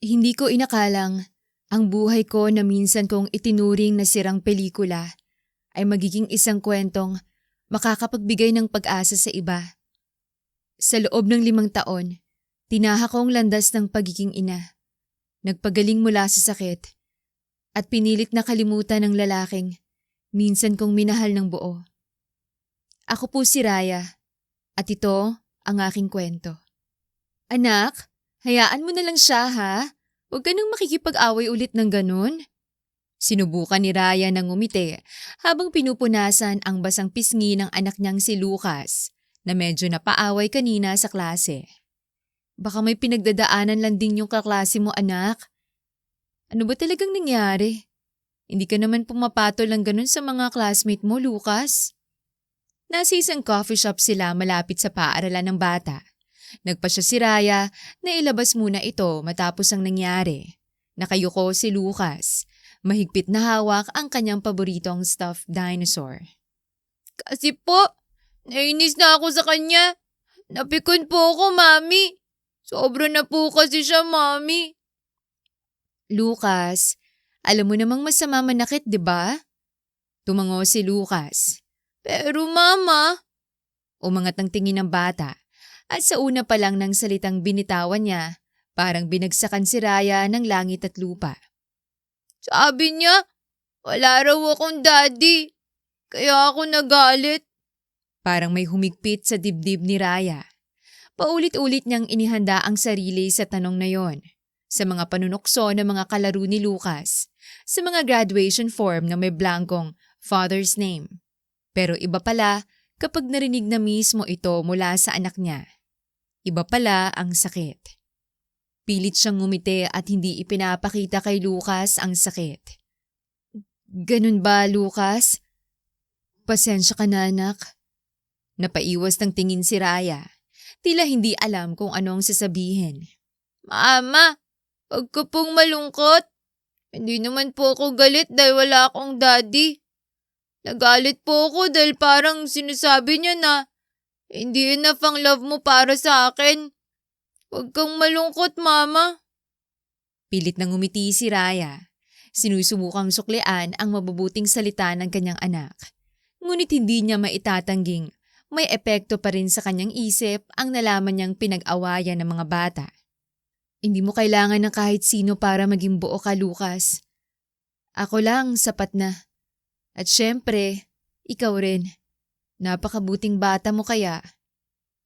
Hindi ko inakalang ang buhay ko na minsan kong itinuring na sirang pelikula ay magiging isang kwentong makakapagbigay ng pag-asa sa iba. Sa loob ng 5 taon, tinaha ko ang landas ng pagiging ina. Nagpagaling mula sa sakit at pinilit na kalimutan ng lalaking minsan kong minahal ng buo. Ako po si Raya at ito ang aking kwento. Anak, hayaan mo na lang siya ha. Huwag ka nang makikipag-away ulit ng ganun. Sinubukan ni Raya ng ngumiti habang pinupunasan ang basang pisngi ng anak niyang si Lucas na medyo napaaway kanina sa klase. Baka may pinagdadaanan lang din yung kaklase mo, anak. Ano ba talagang nangyari? Hindi ka naman pumapatol lang ganun sa mga classmate mo, Lucas. Nasa isang coffee shop sila malapit sa paaralan ng bata. Nagpasya si Raya na ilabas muna ito matapos ang nangyari. Nakayuko si Lucas. Mahigpit na hawak ang kanyang paboritong stuffed dinosaur. Kasi po, nainis na ako sa kanya. Napikon po ako, Mami. Sobra na po kasi siya, Mami. Lucas, alam mo namang masama manakit, di ba? Tumango si Lucas. Pero Mama, umangat ang tingin ng bata. At sa una pa lang ng salitang binitawan niya, parang binagsakan si Raya ng langit at lupa. Sabi niya, wala raw akong daddy, kaya ako nagalit. Parang may humigpit sa dibdib ni Raya. Paulit-ulit niyang inihanda ang sarili sa tanong na yon, sa mga panunokso ng mga kalaro ni Lucas, sa mga graduation form na may blankong father's name. Pero iba pala kapag narinig na mismo ito mula sa anak niya. Iba pala ang sakit. Pilit siyang ngumiti at hindi ipinapakita kay Lucas ang sakit. Ganun ba, Lucas? Pasensya ka na, anak. Napaiwas ng tingin si Raya. Tila hindi alam kung anong sasabihin. Mama, huwag ka pong malungkot. Hindi naman po ako galit dahil wala akong daddy. Nagalit po ako dahil parang sinasabi niya na hindi enough ang love mo para sa akin. Huwag kang malungkot, Mama. Pilit nang ngumiti si Raya. Sinusubukang suklian ang mabubuting salita ng kanyang anak. Ngunit hindi niya maitatangging may epekto pa rin sa kanyang isip ang nalaman niyang pinag-awayan ng mga bata. Hindi mo kailangan ng kahit sino para maging buo ka, Lucas. Ako lang, sapat na. At syempre, ikaw rin. Napakabuting bata mo kaya.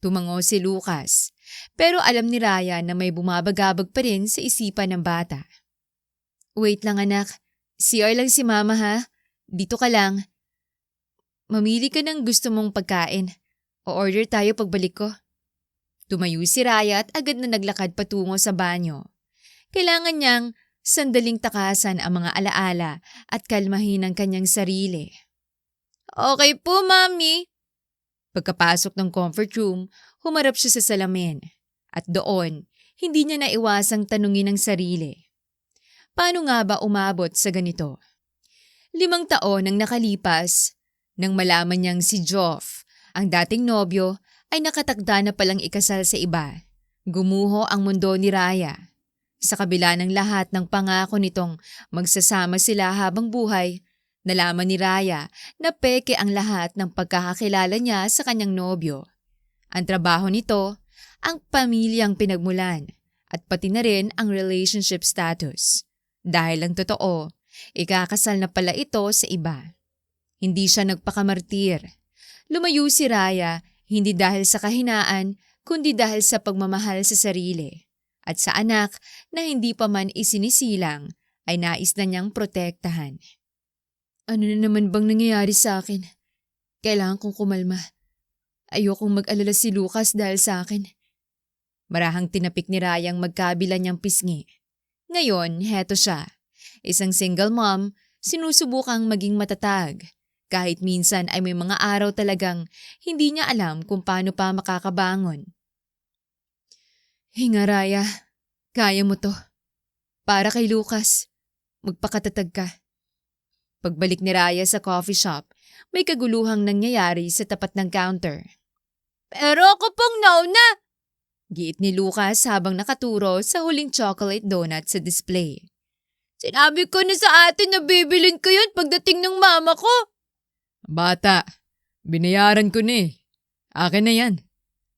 Tumango si Lucas, pero alam ni Raya na may bumabagabag pa rin sa isipan ng bata. Wait lang anak, CR lang si Mama ha. Dito ka lang. Mamili ka ng gusto mong pagkain. O-order tayo pagbalik ko. Tumayo si Raya at agad na naglakad patungo sa banyo. Kailangan niyang sandaling takasan ang mga alaala at kalmahin ang kanyang sarili. Okay po, Mami. Pagkapasok ng comfort room, humarap siya sa salamin. At doon, hindi niya naiwasang tanungin ang sarili. Paano nga ba umabot sa ganito? 5 taon ang nakalipas nang malaman niyang si Joff, ang dating nobyo, ay nakatakda na palang ikasal sa iba. Gumuho ang mundo ni Raya. Sa kabila ng lahat ng pangako nitong magsasama sila habang buhay, nalaman ni Raya na peke ang lahat ng pagkakakilala niya sa kanyang nobyo. Ang trabaho nito, ang pamilyang pinagmulan, at pati na rin ang relationship status. Dahil ang totoo, ikakasal na pala ito sa iba. Hindi siya nagpakamartir. Lumayo si Raya hindi dahil sa kahinaan, kundi dahil sa pagmamahal sa sarili. At sa anak na hindi pa man isinisilang ay nais na niyang protektahan. Ano na naman bang nangyayari sa akin? Kailangan kong kumalma. Ayokong mag-alala si Lucas dahil sa akin. Marahang tinapik ni Rayang magkabila niyang pisngi. Ngayon, heto siya. Isang single mom, sinusubukang maging matatag. Kahit minsan ay may mga araw talagang hindi niya alam kung paano pa makakabangon. Hinga Raya, kaya mo to. Para kay Lucas, magpakatatag ka. Pagbalik ni Raya sa coffee shop, may kaguluhang nangyayari sa tapat ng counter. Pero ako pong nauna! Giit ni Lucas habang nakaturo sa huling chocolate donut sa display. Sinabi ko na sa atin na bibilin ko yun pagdating ng mama ko. Bata, binayaran ko na eh. Akin na yan.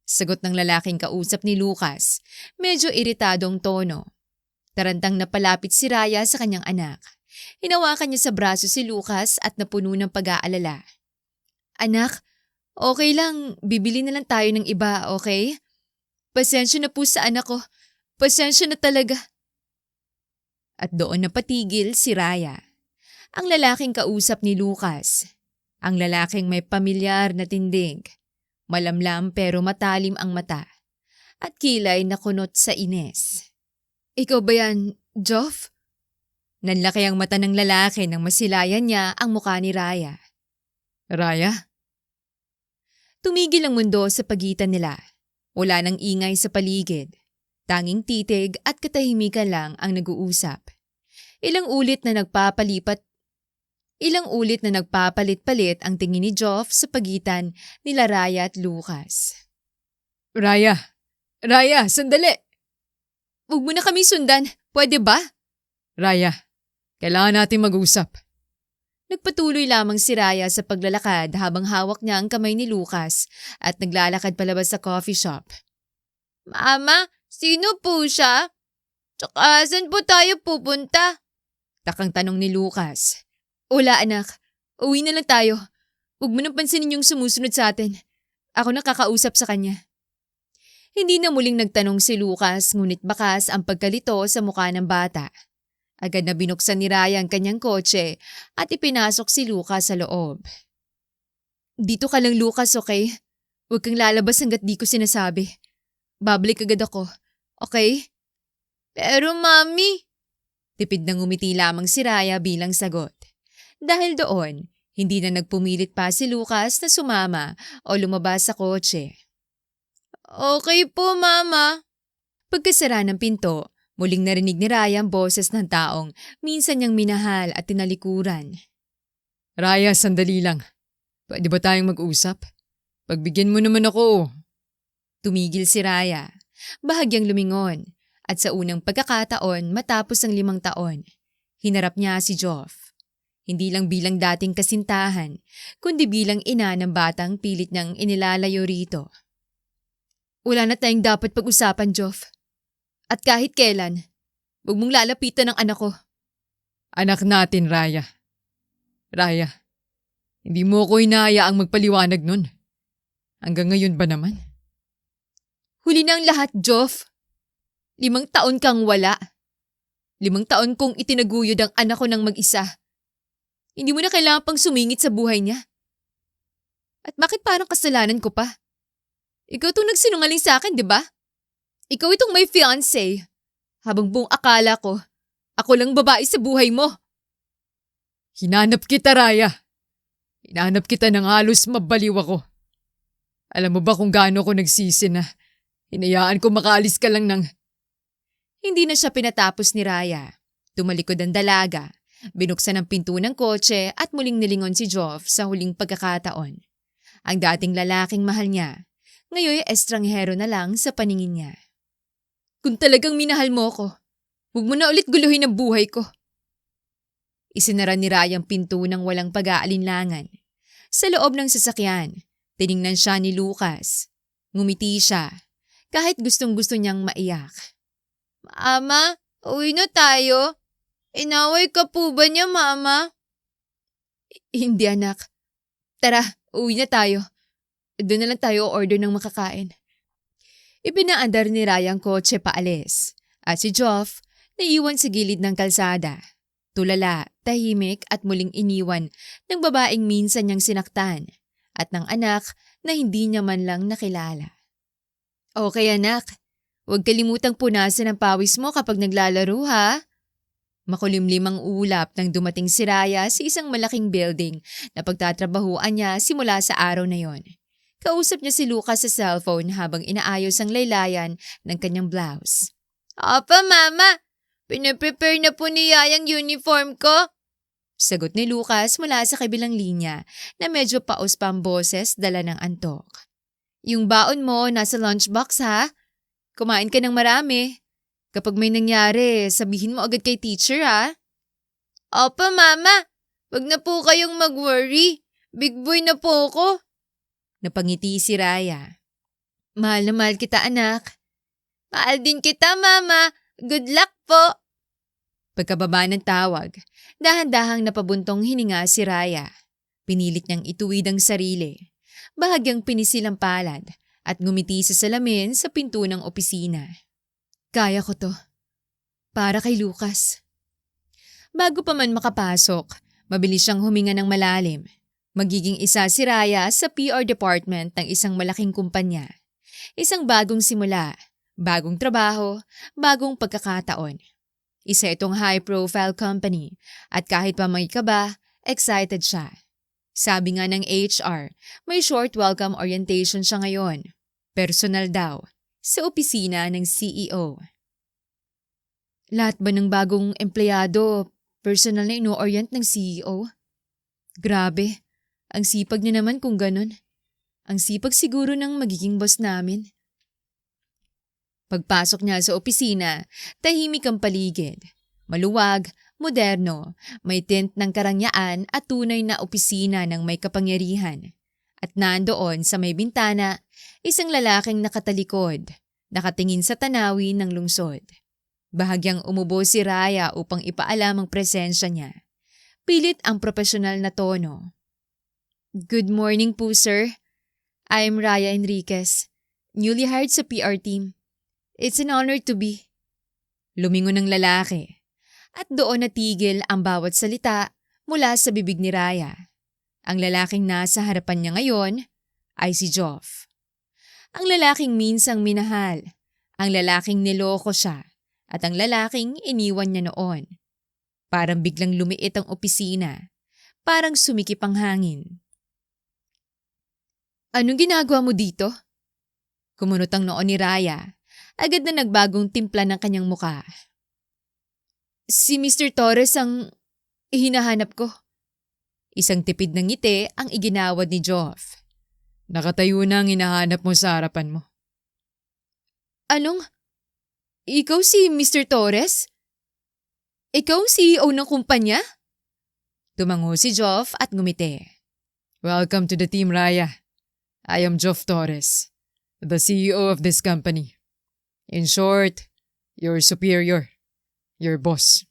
Sagot ng lalaking kausap ni Lucas, medyo iritadong tono. Tarantang napalapit si Raya sa kanyang anak. Hinawakan niya sa braso si Lucas at napuno ng pag-aalala. Anak, okay lang, bibili na lang tayo ng iba, okay? Pasensya na po sa anak ko. Pasensya na talaga. At doon napatigil si Raya. Ang lalaking kausap ni Lucas. Ang lalaking may pamilyar na tindig. Malamlam pero matalim ang mata. At kilay na kunot sa ines. Ikaw ba yan, Joff? Nanlaki ang mata ng lalaki nang masilayan niya ang mukha ni Raya. Raya? Tumigil ang mundo sa pagitan nila. Wala nang ingay sa paligid. Tanging titig at katahimikan lang ang nag-uusap. Ilang ulit na nagpapalit-palit ang tingin ni Joff sa pagitan nila Raya at Lucas. Raya! Raya, sandali! Huwag mo na kami sundan, pwede ba? Raya, kailangan natin mag-usap. Nagpatuloy lamang si Raya sa paglalakad habang hawak niya ang kamay ni Lucas at naglalakad palabas sa coffee shop. Mama, sino po siya? Tsaka saan po tayo pupunta? Takang tanong ni Lucas. Wala anak, uwi na lang tayo. Huwag mo nang pansinin yung sumusunod sa atin. Ako na kakausap sa kanya. Hindi na muling nagtanong si Lucas ngunit bakas ang pagkalito sa mukha ng bata. Agad na binuksan ni Raya ang kanyang kotse at ipinasok si Lucas sa loob. Dito ka lang Lucas, okay? Huwag kang lalabas hanggat di ko sinasabi. Babalik agad ako, okay? Pero mami... Tipid na ngumiti lamang si Raya bilang sagot. Dahil doon, hindi na nagpumilit pa si Lucas na sumama o lumabas sa kotse. Okay po, mama. Pagkasara ng pinto, muling narinig ni Raya ang boses ng taong minsan niyang minahal at tinalikuran. Raya, sandali lang. Pwede ba tayong mag-usap? Pagbigyan mo naman ako. Tumigil si Raya. Bahagyang lumingon. At sa unang pagkakataon matapos ang 5 taon, hinarap niya si Joff. Hindi lang bilang dating kasintahan, kundi bilang ina ng batang pilit niyang inilalayo rito. Wala na tayong dapat pag-usapan, Joff. At kahit kailan, huwag mong lalapitan ng anak ko. Anak natin, Raya. Raya, hindi mo ko hinahayaang magpaliwanag nun. Hanggang ngayon ba naman? Huli na ang lahat, Joff. 5 taon kang wala. 5 taon kong itinaguyod ang anak ko ng mag-isa. Hindi mo na kailangan pang sumingit sa buhay niya. At bakit parang kasalanan ko pa? Ikaw itong nagsinungaling sa akin, di ba? Ikaw itong may fiancé. Habang buong akala ko, ako lang babae sa buhay mo. Hinanap kita, Raya. Hinanap kita nang halos mabaliw ako. Alam mo ba kung gaano ko nagsisi na hinayaan ko makaalis ka lang ng... Hindi na siya pinatapos ni Raya. Tumalikod ang dalaga, binuksan ang pinto ng kotse at muling nilingon si Joff sa huling pagkakataon. Ang dating lalaking mahal niya, ngayon estranghero na lang sa paningin niya. Kung talagang minahal mo ko, huwag mo na ulit guluhin ang buhay ko. Isinara ni Raya ang pinto ng walang pag-aalinlangan. Sa loob ng sasakyan, tiningnan siya ni Lucas. Ngumiti siya, kahit gustong-gusto niyang maiyak. Mama, uwi na tayo. Inaway ka po ba niya, Mama? Hindi, anak. Tara, uwi na tayo. Doon na lang tayo order ng makakain. Ipinaandar ni Raya ang kotse paalis. At si Joff, naiwan sa gilid ng kalsada. Tulala, tahimik at muling iniwan ng babaeng minsan niyang sinaktan at ng anak na hindi niya man lang nakilala. Okay, anak. Huwag kalimutang punasan ang pawis mo kapag naglalaro, ha? Makulimlim ang ulap nang dumating si Raya sa isang malaking building na pagtatrabahuan niya simula sa araw na yon. Kausap niya si Lucas sa cellphone habang inaayos ang laylayan ng kanyang blouse. Opa, Mama! Pinaprepare na po ni Yayang uniform ko. Sagot ni Lucas mula sa kabilang linya na medyo paos pa ang boses dala ng antok. Yung baon mo nasa lunchbox, ha? Kumain ka ng marami. Kapag may nangyari, sabihin mo agad kay teacher ha. Opo, Mama. Wag na po kayong mag-worry. Big boy na po ako. Napangiti si Raya. Mahal na mahal kita, anak. Mahal din kita, Mama. Good luck po. Pagkababa ng tawag, dahan-dahang napabuntong hininga si Raya. Pinilit niyang ituwid ang sarili. Bahagyang pinisil ang palad at ngumiti sa salamin sa pinto ng opisina. Kaya ko to. Para kay Lucas. Bago pa man makapasok, mabilis siyang huminga ng malalim. Magiging isa si Raya sa PR department ng isang malaking kumpanya. Isang bagong simula, bagong trabaho, bagong pagkakataon. Isa itong high-profile company at kahit pa may kaba, excited siya. Sabi nga ng HR, may short welcome orientation siya ngayon. Personal daw, sa opisina ng CEO. Lahat ba ng bagong empleyado, personal na ino-orient ng CEO? Grabe, ang sipag niya naman kung ganun. Ang sipag siguro ng magiging boss namin. Pagpasok niya sa opisina, tahimik ang paligid. Maluwag, moderno, may tint ng karangyaan at tunay na opisina ng may kapangyarihan. At nandoon sa may bintana, isang lalaking nakatalikod, nakatingin sa tanawin ng lungsod. Bahagyang umubo si Raya upang ipaalam ang presensya niya. Pilit ang profesional na tono. Good morning po, sir. I'm Raya Enriquez, newly hired sa PR team. It's an honor to be. Lumingon ng lalaki. At doon natigil ang bawat salita mula sa bibig ni Raya. Ang lalaking nasa harapan niya ngayon ay si Joff. Ang lalaking minsang minahal, ang lalaking niloko siya, at ang lalaking iniwan niya noon. Parang biglang lumiit ang opisina, parang sumikip ang hangin. Anong ginagawa mo dito? Kumunot ang noon ni Raya. Agad na nagbagong timpla ng kanyang muka. Si Mr. Torres ang hinahanap ko. Isang tipid ng ngiti ang iginawad ni Joff. Nakatayo na ang hinahanap mo sa harapan mo. Anong? Ikaw si Mr. Torres? Ikaw ang CEO ng kumpanya? Tumango si Joff at ngumiti. Welcome to the team, Raya. I am Joff Torres, the CEO of this company. In short, your superior, your boss.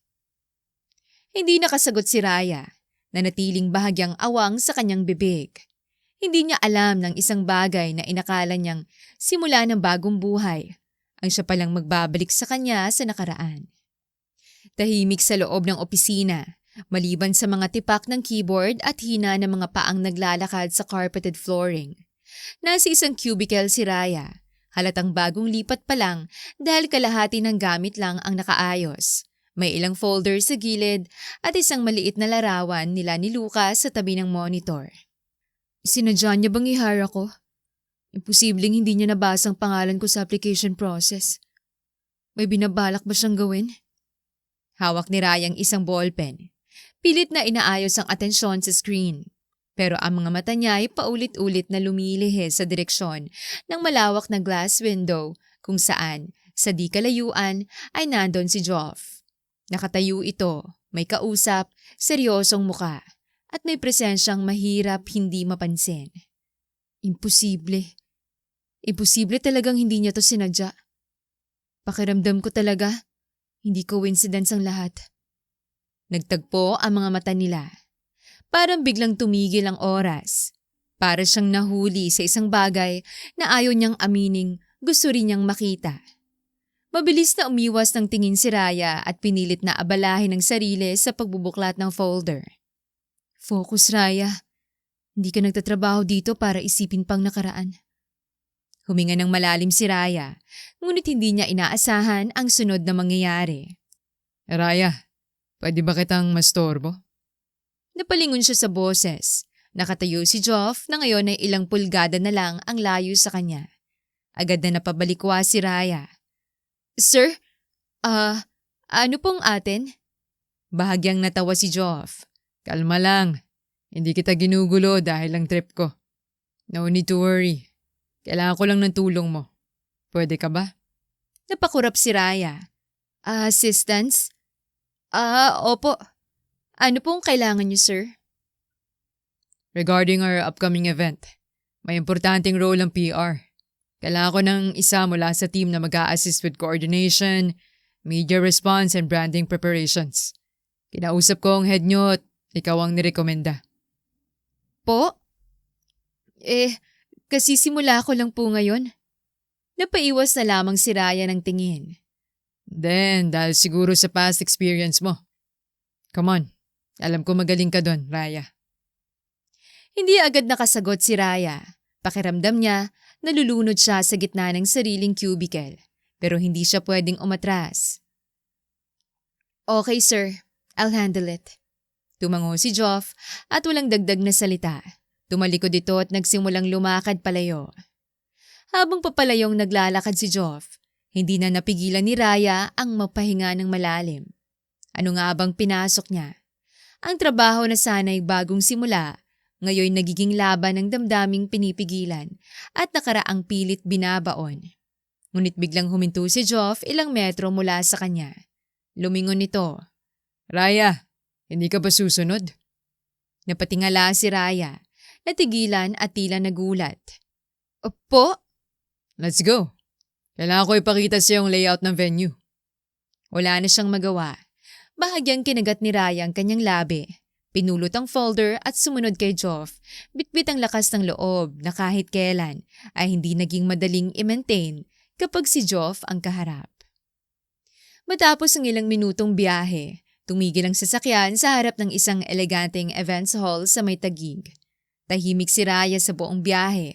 Hindi nakasagot si Raya, nanatiling bahagyang awang sa kanyang bibig. Hindi niya alam ng isang bagay na inakala niyang simula ng bagong buhay, ang siya palang magbabalik sa kanya sa nakaraan. Tahimik sa loob ng opisina, maliban sa mga tipak ng keyboard at hina ng mga paang naglalakad sa carpeted flooring. Nasa isang cubicle si Raya. Halatang bagong lipat pa lang dahil kalahati ng gamit lang ang nakaayos. May ilang folder sa gilid at isang maliit na larawan nila ni Lucas sa tabi ng monitor. Sinadya niya bang i-hire ako? Imposibleng hindi niya nabasa ang pangalan ko sa application process. May binabalak ba siyang gawin? Hawak ni Raya ang isang ballpen. Pilit na inaayos ang atensyon sa screen. Pero ang mga mata niya ay paulit-ulit na lumilihis sa direksyon ng malawak na glass window kung saan, sa di kalayuan, ay nandon si Joff. Nakatayo ito, may kausap, seryosong muka, at may presensyang mahirap hindi mapansin. Imposible. Imposible talagang hindi niya to sinadya. Pakiramdam ko talaga, hindi coincidence ang lahat. Nagtagpo ang mga mata nila. Parang biglang tumigil ang oras. Para siyang nahuli sa isang bagay na ayaw niyang amining gusto rin niyang makita. Mabilis na umiwas ng tingin si Raya at pinilit na abalahin ang sarili sa pagbubuklat ng folder. Focus, Raya. Hindi ka nagtatrabaho dito para isipin pang nakaraan. Huminga ng malalim si Raya, ngunit hindi niya inaasahan ang sunod na mangyayari. Raya, pwede ba kitang mastorbo? Napalingon siya sa boses. Nakatayo si Joff na ngayon ay ilang pulgada na lang ang layo sa kanya. Agad na napabalikwa si Raya. Sir, ano pong atin? Bahagyang natawa si Joff. Kalma lang. Hindi kita ginugulo dahil lang trip ko. No need to worry. Kailangan ko lang ng tulong mo. Pwede ka ba? Napakurap si Raya. Assistance? Opo. Ano pong kailangan niyo, sir? Regarding our upcoming event, may importanteng role ang PR. Kailangan ko ng isa mula sa team na mag-a-assist with coordination, media response, and branding preparations. Kinausap ko ang head nyo at ikaw ang nirekomenda. Po? Kasi simula ko lang po ngayon. Napaiwas na lamang si Raya ng tingin. Then, dahil siguro sa past experience mo. Come on, alam ko magaling ka doon, Raya. Hindi agad nakasagot si Raya. Pakiramdam niya, nalulunod siya sa gitna ng sariling cubicle. Pero hindi siya pwedeng umatras. Okay, sir. I'll handle it. Tumango si Joff at walang dagdag na salita. Tumalikod ito at nagsimulang lumakad palayo. Habang papalayong naglalakad si Joff, hindi na napigilan ni Raya ang mapahinga ng malalim. Ano nga bang pinasok niya? Ang trabaho na sana'y bagong simula, ngayon nagiging laban ng damdaming pinipigilan at nakaraang pilit binabaon. Ngunit biglang huminto si Joff ilang metro mula sa kanya. Lumingon ito. Raya, hindi ka ba susunod? Napatingala si Raya, natigilan at tila nagulat. Opo? Let's go. Kailangan ko ipakita sa yung layout ng venue. Wala na siyang magawa. Bahagyang kinagat ni Raya ang kanyang labi. Pinulot ang folder at sumunod kay Joff. Bitbit ang lakas ng loob na kahit kailan ay hindi naging madaling i-maintain kapag si Joff ang kaharap. Matapos ang ilang minutong biyahe, tumigil ang sasakyan sa harap ng isang eleganteng events hall sa may Taguig. Tahimik si Raya sa buong biyahe.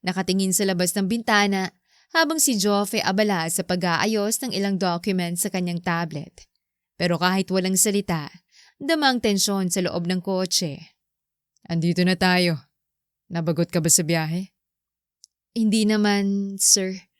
Nakatingin sa labas ng bintana habang si Joff ay abala sa pag-aayos ng ilang documents sa kanyang tablet. Pero kahit walang salita, damang tensyon sa loob ng kotse. Andito na tayo. Nabagot ka ba sa biyahe? Hindi naman, sir.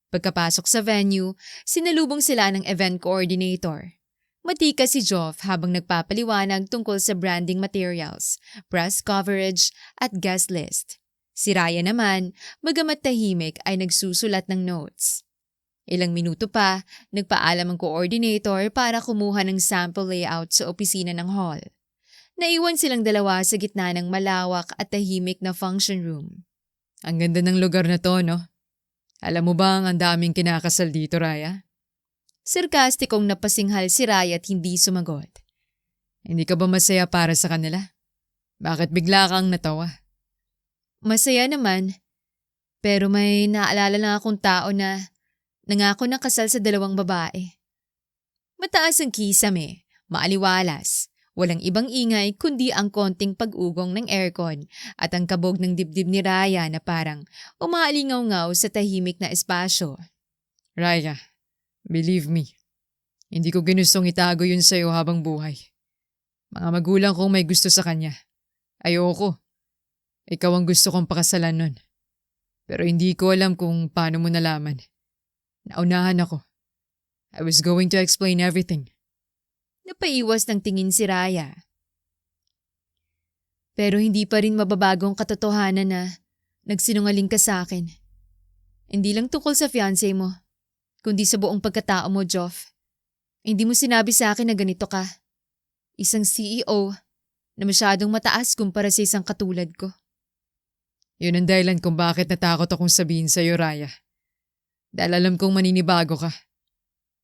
Pagkapasok sa venue, sinalubong sila ng event coordinator. Matika si Joff habang nagpapaliwanag tungkol sa branding materials, press coverage at guest list. Si Raya naman, bagamat tahimik ay nagsusulat ng notes. Ilang minuto pa, nagpaalam ang coordinator para kumuha ng sample layout sa opisina ng hall. Naiwan silang dalawa sa gitna ng malawak at tahimik na function room. Ang ganda ng lugar na to, no? Alam mo bang ang daming kinakasal dito, Raya? Sarkastikong napasinghal si Raya at hindi sumagot. Hindi ka ba masaya para sa kanila? Bakit bigla kang natawa? Masaya naman. Pero may naalala lang akong tao na nangako ng kasal sa 2 babae. Mataas ang kisame, maaliwalas. Walang ibang ingay kundi ang konting pag-ugong ng aircon at ang kabog ng dibdib ni Raya na parang umaalingaw-ngaw sa tahimik na espasyo. Raya, believe me, hindi ko ginustong itago yun sa'yo habang buhay. Mga magulang kong may gusto sa kanya. Ayoko. Ikaw ang gusto kong pakasalan nun. Pero hindi ko alam kung paano mo nalaman. Naunahan ako. I was going to explain everything. Napaiwas ng tingin si Raya. Pero hindi pa rin mababagong katotohanan na nagsinungaling ka sa akin. Hindi lang tungkol sa fiancé mo, kundi sa buong pagkatao mo, Joff. Hindi mo sinabi sa akin na ganito ka. Isang CEO na masyadong mataas kumpara sa isang katulad ko. Yun ang dahilan kung bakit natakot akong sabihin sa'yo, Raya. Dahil alam kong maninibago ka.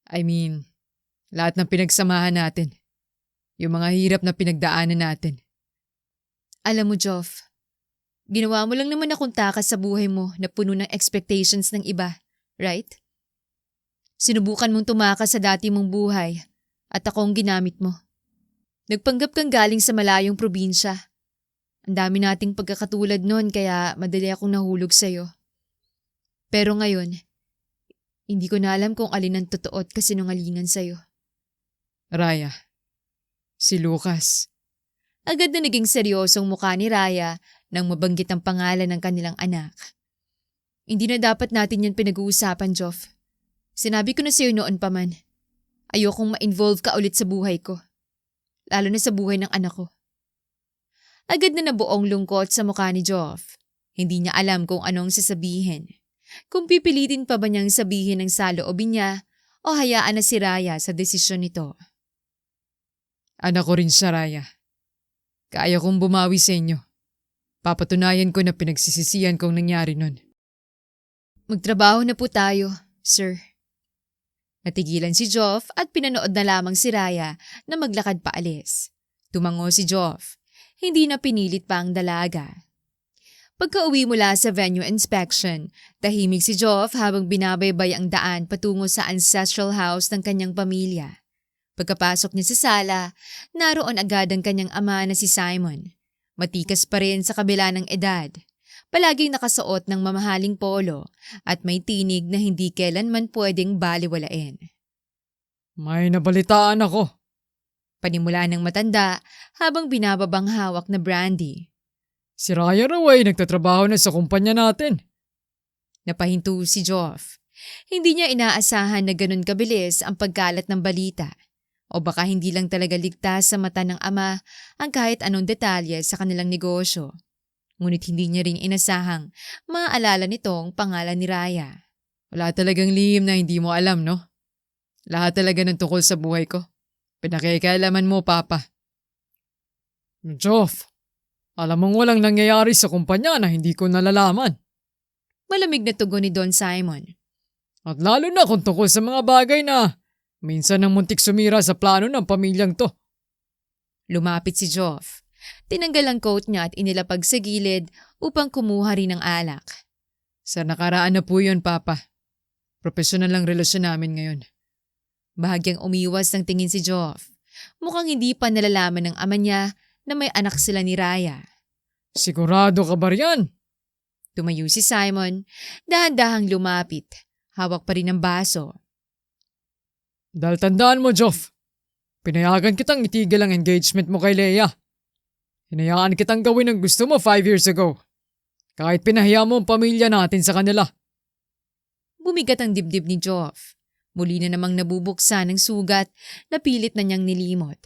I mean, lahat ng pinagsamahan natin. Yung mga hirap na pinagdaanan natin. Alam mo, Joff, ginawa mo lang naman akong takas sa buhay mo na puno ng expectations ng iba, right? Sinubukan mong tumakas sa dati mong buhay at ako ang ginamit mo. Nagpanggap kang galing sa malayong probinsya. Ang dami nating pagkakatulad nun kaya madali akong nahulog sa'yo. Pero ngayon, hindi ko na alam kung alin ang totoo at kasinungalingan sa'yo. Raya, si Lucas. Agad na naging seryosong mukha ni Raya nang mabanggit ang pangalan ng kanilang anak. Hindi na dapat natin yan pinag-uusapan, Joff. Sinabi ko na sa'yo noon pa man. Ayokong ma-involve ka ulit sa buhay ko. Lalo na sa buhay ng anak ko. Agad na nabuong lungkot sa mukha ni Joff. Hindi niya alam kung anong sasabihin. kung pipilitin pa ba niyang sabihin ang saloobin niya o hayaan na si Raya sa desisyon nito. Anak ko rin siya, Raya. Kaya kong bumawi sa inyo. Papatunayan ko na pinagsisisihan kong nangyari nun. Magtrabaho na po tayo, sir. Natigilan si Joff at pinanood na lamang si Raya na maglakad paalis. Tumango si Joff. Hindi na pinilit pa ang dalaga. Pagka-uwi mula sa venue inspection, tahimik si Joff habang binabaybay ang daan patungo sa ancestral house ng kanyang pamilya. Pagkapasok niya sa sala, naroon agad ang kanyang ama na si Simon. Matikas pa rin sa kabila ng edad. Palaging nakasuot ng mamahaling polo at may tinig na hindi kailanman pwedeng baliwalain. May nabalitaan ako. Panimula ng matanda habang binababang hawak na brandy. Si Raya raw ay nagtatrabaho na sa kumpanya natin. Napahinto si Joff. Hindi niya inaasahan na ganun kabilis ang pagkalat ng balita. O baka hindi lang talaga ligtas sa mata ng ama ang kahit anong detalye sa kanilang negosyo. Ngunit hindi niya rin inasahang maaalala nitong pangalan ni Raya. Wala talagang lihim na hindi mo alam, no? Lahat talaga ng tungkol sa buhay ko. Pinakikialaman mo, Papa. Joff, alam mong walang nangyayari sa kumpanya na hindi ko nalalaman. Malamig na tugon ni Don Simon. At lalo na kung tungkol sa mga bagay na minsan nang muntik sumira sa plano ng pamilyang to. Lumapit si Joff. Tinanggal ang coat niya at inilapag sa gilid upang kumuha rin ng alak. Sa nakaraan na po yun, Papa. Profesional ang relasyon namin ngayon. Bahagyang umiwas ng tingin si Joff. Mukhang hindi pa nalalaman ng ama niya na may anak sila ni Raya. Sigurado ka ba riyan? Tumayo si Simon, dahan-dahang lumapit. Hawak pa rin ang baso. Dahil tandaan mo, Joff, pinayagan kitang itigil ang engagement mo kay Leia. Hinayaan kitang gawin ang gusto mo 5 years ago. Kahit pinahiya mo ang pamilya natin sa kanila. Bumigat ang dibdib ni Joff. Muli na namang nabubuksan ng sugat na pilit na niyang nilimot.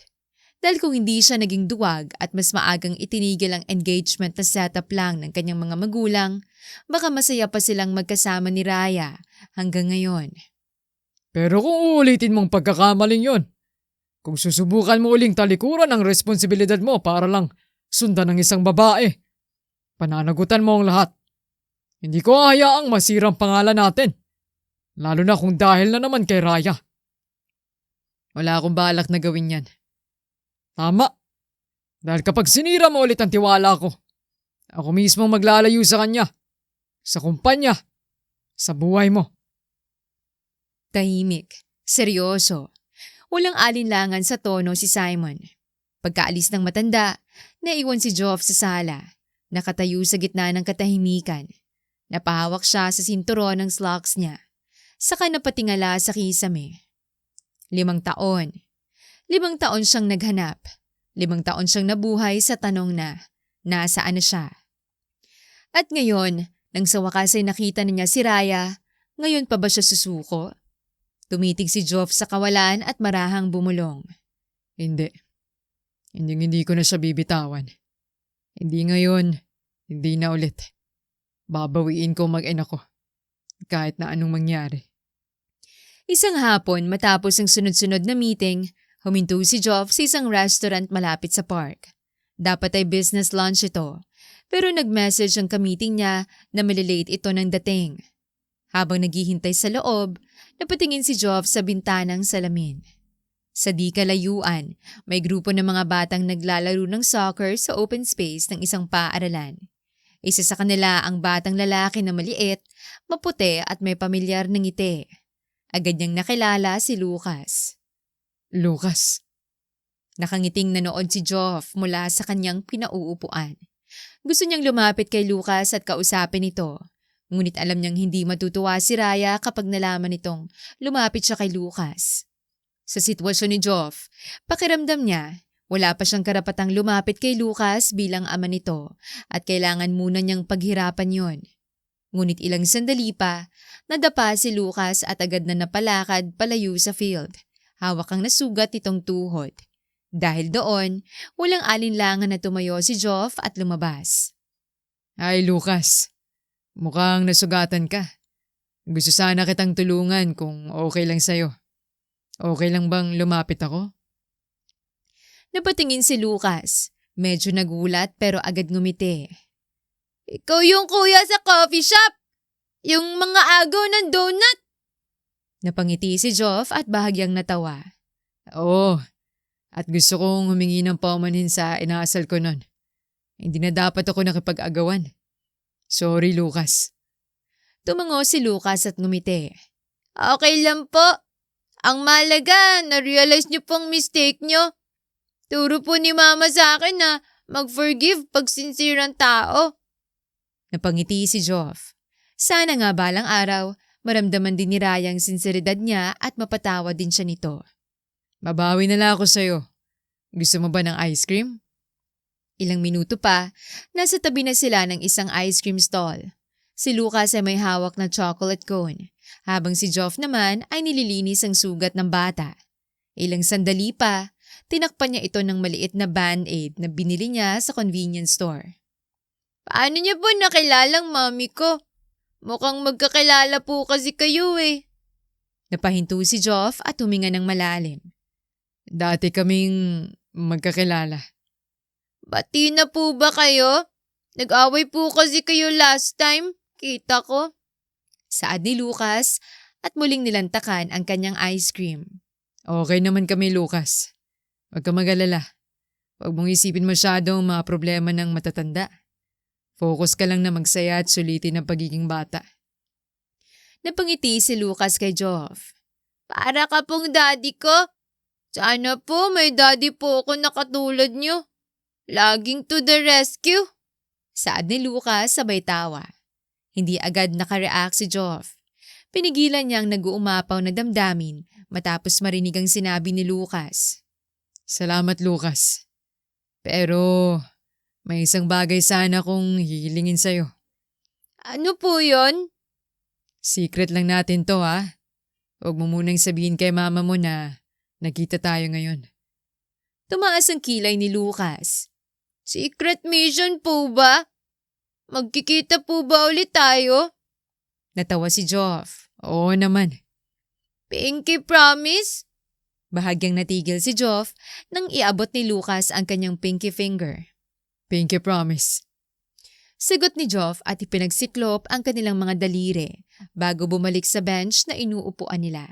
Dahil kung hindi siya naging duwag at mas maagang itinigil ang engagement na setup lang ng kanyang mga magulang, baka masaya pa silang magkasama ni Raya hanggang ngayon. Pero kung uulitin mong pagkakamaling yon, kung susubukan mo uling talikuran ang responsibilidad mo para lang sundan ng isang babae, pananagutan mo ang lahat. Hindi ko hayaang masirang pangalan natin. Lalo na kung dahil na naman kay Raya. Wala akong balak na gawin yan. Tama. Dahil kapag sinira mo ulit ang tiwala ko, ako mismo maglalayo sa kanya, sa kumpanya, sa buhay mo. Tahimik, seryoso. Walang alinlangan sa tono si Simon. Pagkaalis ng matanda, naiwan si Joff sa sala. Nakatayo sa gitna ng katahimikan. Napahawak siya sa sinturon ng slacks niya. Saka napatingala sa kisame. 5 taon. 5 taon siyang naghanap. 5 taon siyang nabuhay sa tanong na, nasaan na siya? At ngayon, nang sa wakas ay nakita na niya si Raya, ngayon pa ba siya susuko? Tumitig si Joff sa kawalan at marahang bumulong. Hindi. Hindi ko na siya bibitawan. Hindi ngayon, hindi na ulit. Babawiin ko mag-ina ko. Kahit na anong mangyari. Isang hapon matapos ang sunod-sunod na meeting, huminto si Joff sa isang restaurant malapit sa park. Dapat ay business lunch ito, pero nag-message ang ka-meeting niya na malilate ito ng dating. Habang naghihintay sa loob, napatingin si Joff sa bintanang salamin. Sa di kalayuan, may grupo ng mga batang naglalaro ng soccer sa open space ng isang paaralan. Isa sa kanila ang batang lalaki na maliit, maputi at may pamilyar na ngiti. Agad niyang nakilala si Lucas. Lucas. Nakangiting nanood si Joff mula sa kanyang pinauupuan. Gusto niyang lumapit kay Lucas at kausapin ito. Ngunit alam niyang hindi matutuwa si Raya kapag nalaman nitong lumapit siya kay Lucas. Sa sitwasyon ni Joff, pakiramdam niya, wala pa siyang karapatang lumapit kay Lucas bilang ama nito at kailangan muna niyang paghirapan yon. Ngunit ilang sandali pa, nadapa si Lucas at agad na napalakad palayo sa field. Hawak ang nasugat nitong tuhod. Dahil doon, walang alinlangan na tumayo si Joff at lumabas. Ay, Lucas. Mukhang nasugatan ka. Gusto sana kitang tulungan kung okay lang sa'yo. Okay lang bang lumapit ako? Napatingin si Lucas. Medyo nagulat pero agad ngumiti. Ikaw yung kuya sa coffee shop! Yung mga agaw ng donut! Napangiti si Joff at bahagyang natawa. Oo, at gusto kong humingi ng paumanhin sa inaasal ko nun. Hindi na dapat ako nakipag-agawan. Sorry, Lucas. Tumango si Lucas at ngumiti. Okay lang po. Ang malaga, na-realize niyo pong mistake niyo. Turo po ni Mama sa akin na mag-forgive pag sincere ang tao. Napangiti si Joff. Sana nga balang araw, maramdaman din ni Raya ang sinseridad niya at mapatawa din siya nito. Babawi na lang ako sa'yo. Gusto mo ba ng ice cream? Ilang minuto pa, nasa tabi na sila ng isang ice cream stall. Si Lucas ay may hawak na chocolate cone, habang si Joff naman ay nililinis ang sugat ng bata. Ilang sandali pa, tinakpan niya ito ng maliit na band-aid na binili niya sa convenience store. Paano niya po nakilalang mami ko? Mukhang magkakilala po kasi kayo eh. Napahinto si Joff at huminga ng malalim. Dati kaming magkakilala. Bati na po ba kayo? Nag-away po kasi kayo last time. Kita ko. Saad ni Lucas at muling nilantakan ang kanyang ice cream. Okay naman kami, Lucas. Huwag ka mag-alala. Huwag mong isipin masyado ang mga problema ng matatanda. Focus ka lang na magsaya at sulitin ang pagiging bata. Napangiti si Lucas kay Joff. Para ka pong daddy ko. Sana po may daddy po ako na katulad niyo. Laging to the rescue. Saad ni Lucas sabay tawa. Hindi agad nakareact si Joff. Pinigilan niyang nag-uumapaw na damdamin matapos marinig ang sinabi ni Lucas. Salamat, Lucas. Pero may isang bagay sana kong hihilingin sa'yo. Ano po yon? Secret lang natin to, ha? Huwag mo munang sabihin kay mama mo na nagkita tayo ngayon. Tumaas ang kilay ni Lucas. Secret mission po ba? Magkikita po ba ulit tayo? Natawa si Joff. Oo naman. Pinky promise? Bahagyang natigil si Joff nang iabot ni Lucas ang kanyang pinky finger. Pinky promise. Sagot ni Joff at ipinagsiklop ang kanilang mga daliri bago bumalik sa bench na inuupuan nila.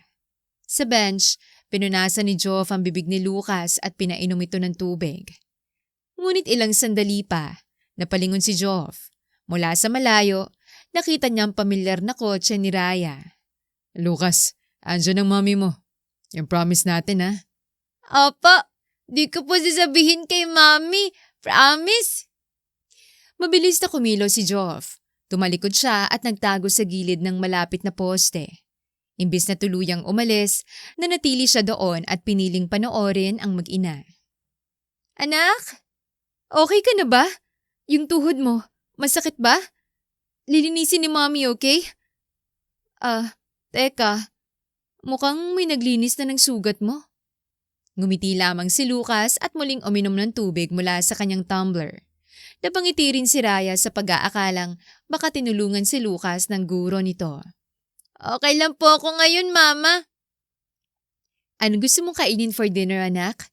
Sa bench, pinunasan ni Joff ang bibig ni Lucas at pinainom ito ng tubig. Ngunit ilang sandali pa, napalingon si Joff. Mula sa malayo, nakita niya ang pamilyar na kotse ni Raya. Lucas, andyan ang mami mo. Yung promise natin, ha? Apa, di ko po sasabihin kay mami. Promise? Mabilis na kumilo si Joff. Tumalikod siya at nagtago sa gilid ng malapit na poste. Imbis na tuluyang umalis, nanatili siya doon at piniling panoorin ang mag-ina. Anak, okay ka na ba? Yung tuhod mo, masakit ba? Lilinisin ni Mommy, okay? Teka. Mukhang may naglinis na ng sugat mo. Ngumiti lamang si Lucas at muling uminom ng tubig mula sa kanyang tumbler. Napangiti rin si Raya sa pag-aakalang baka tinulungan si Lucas ng guro nito. Okay lang po ako ngayon, Mama. Ano gusto mong kainin for dinner, anak?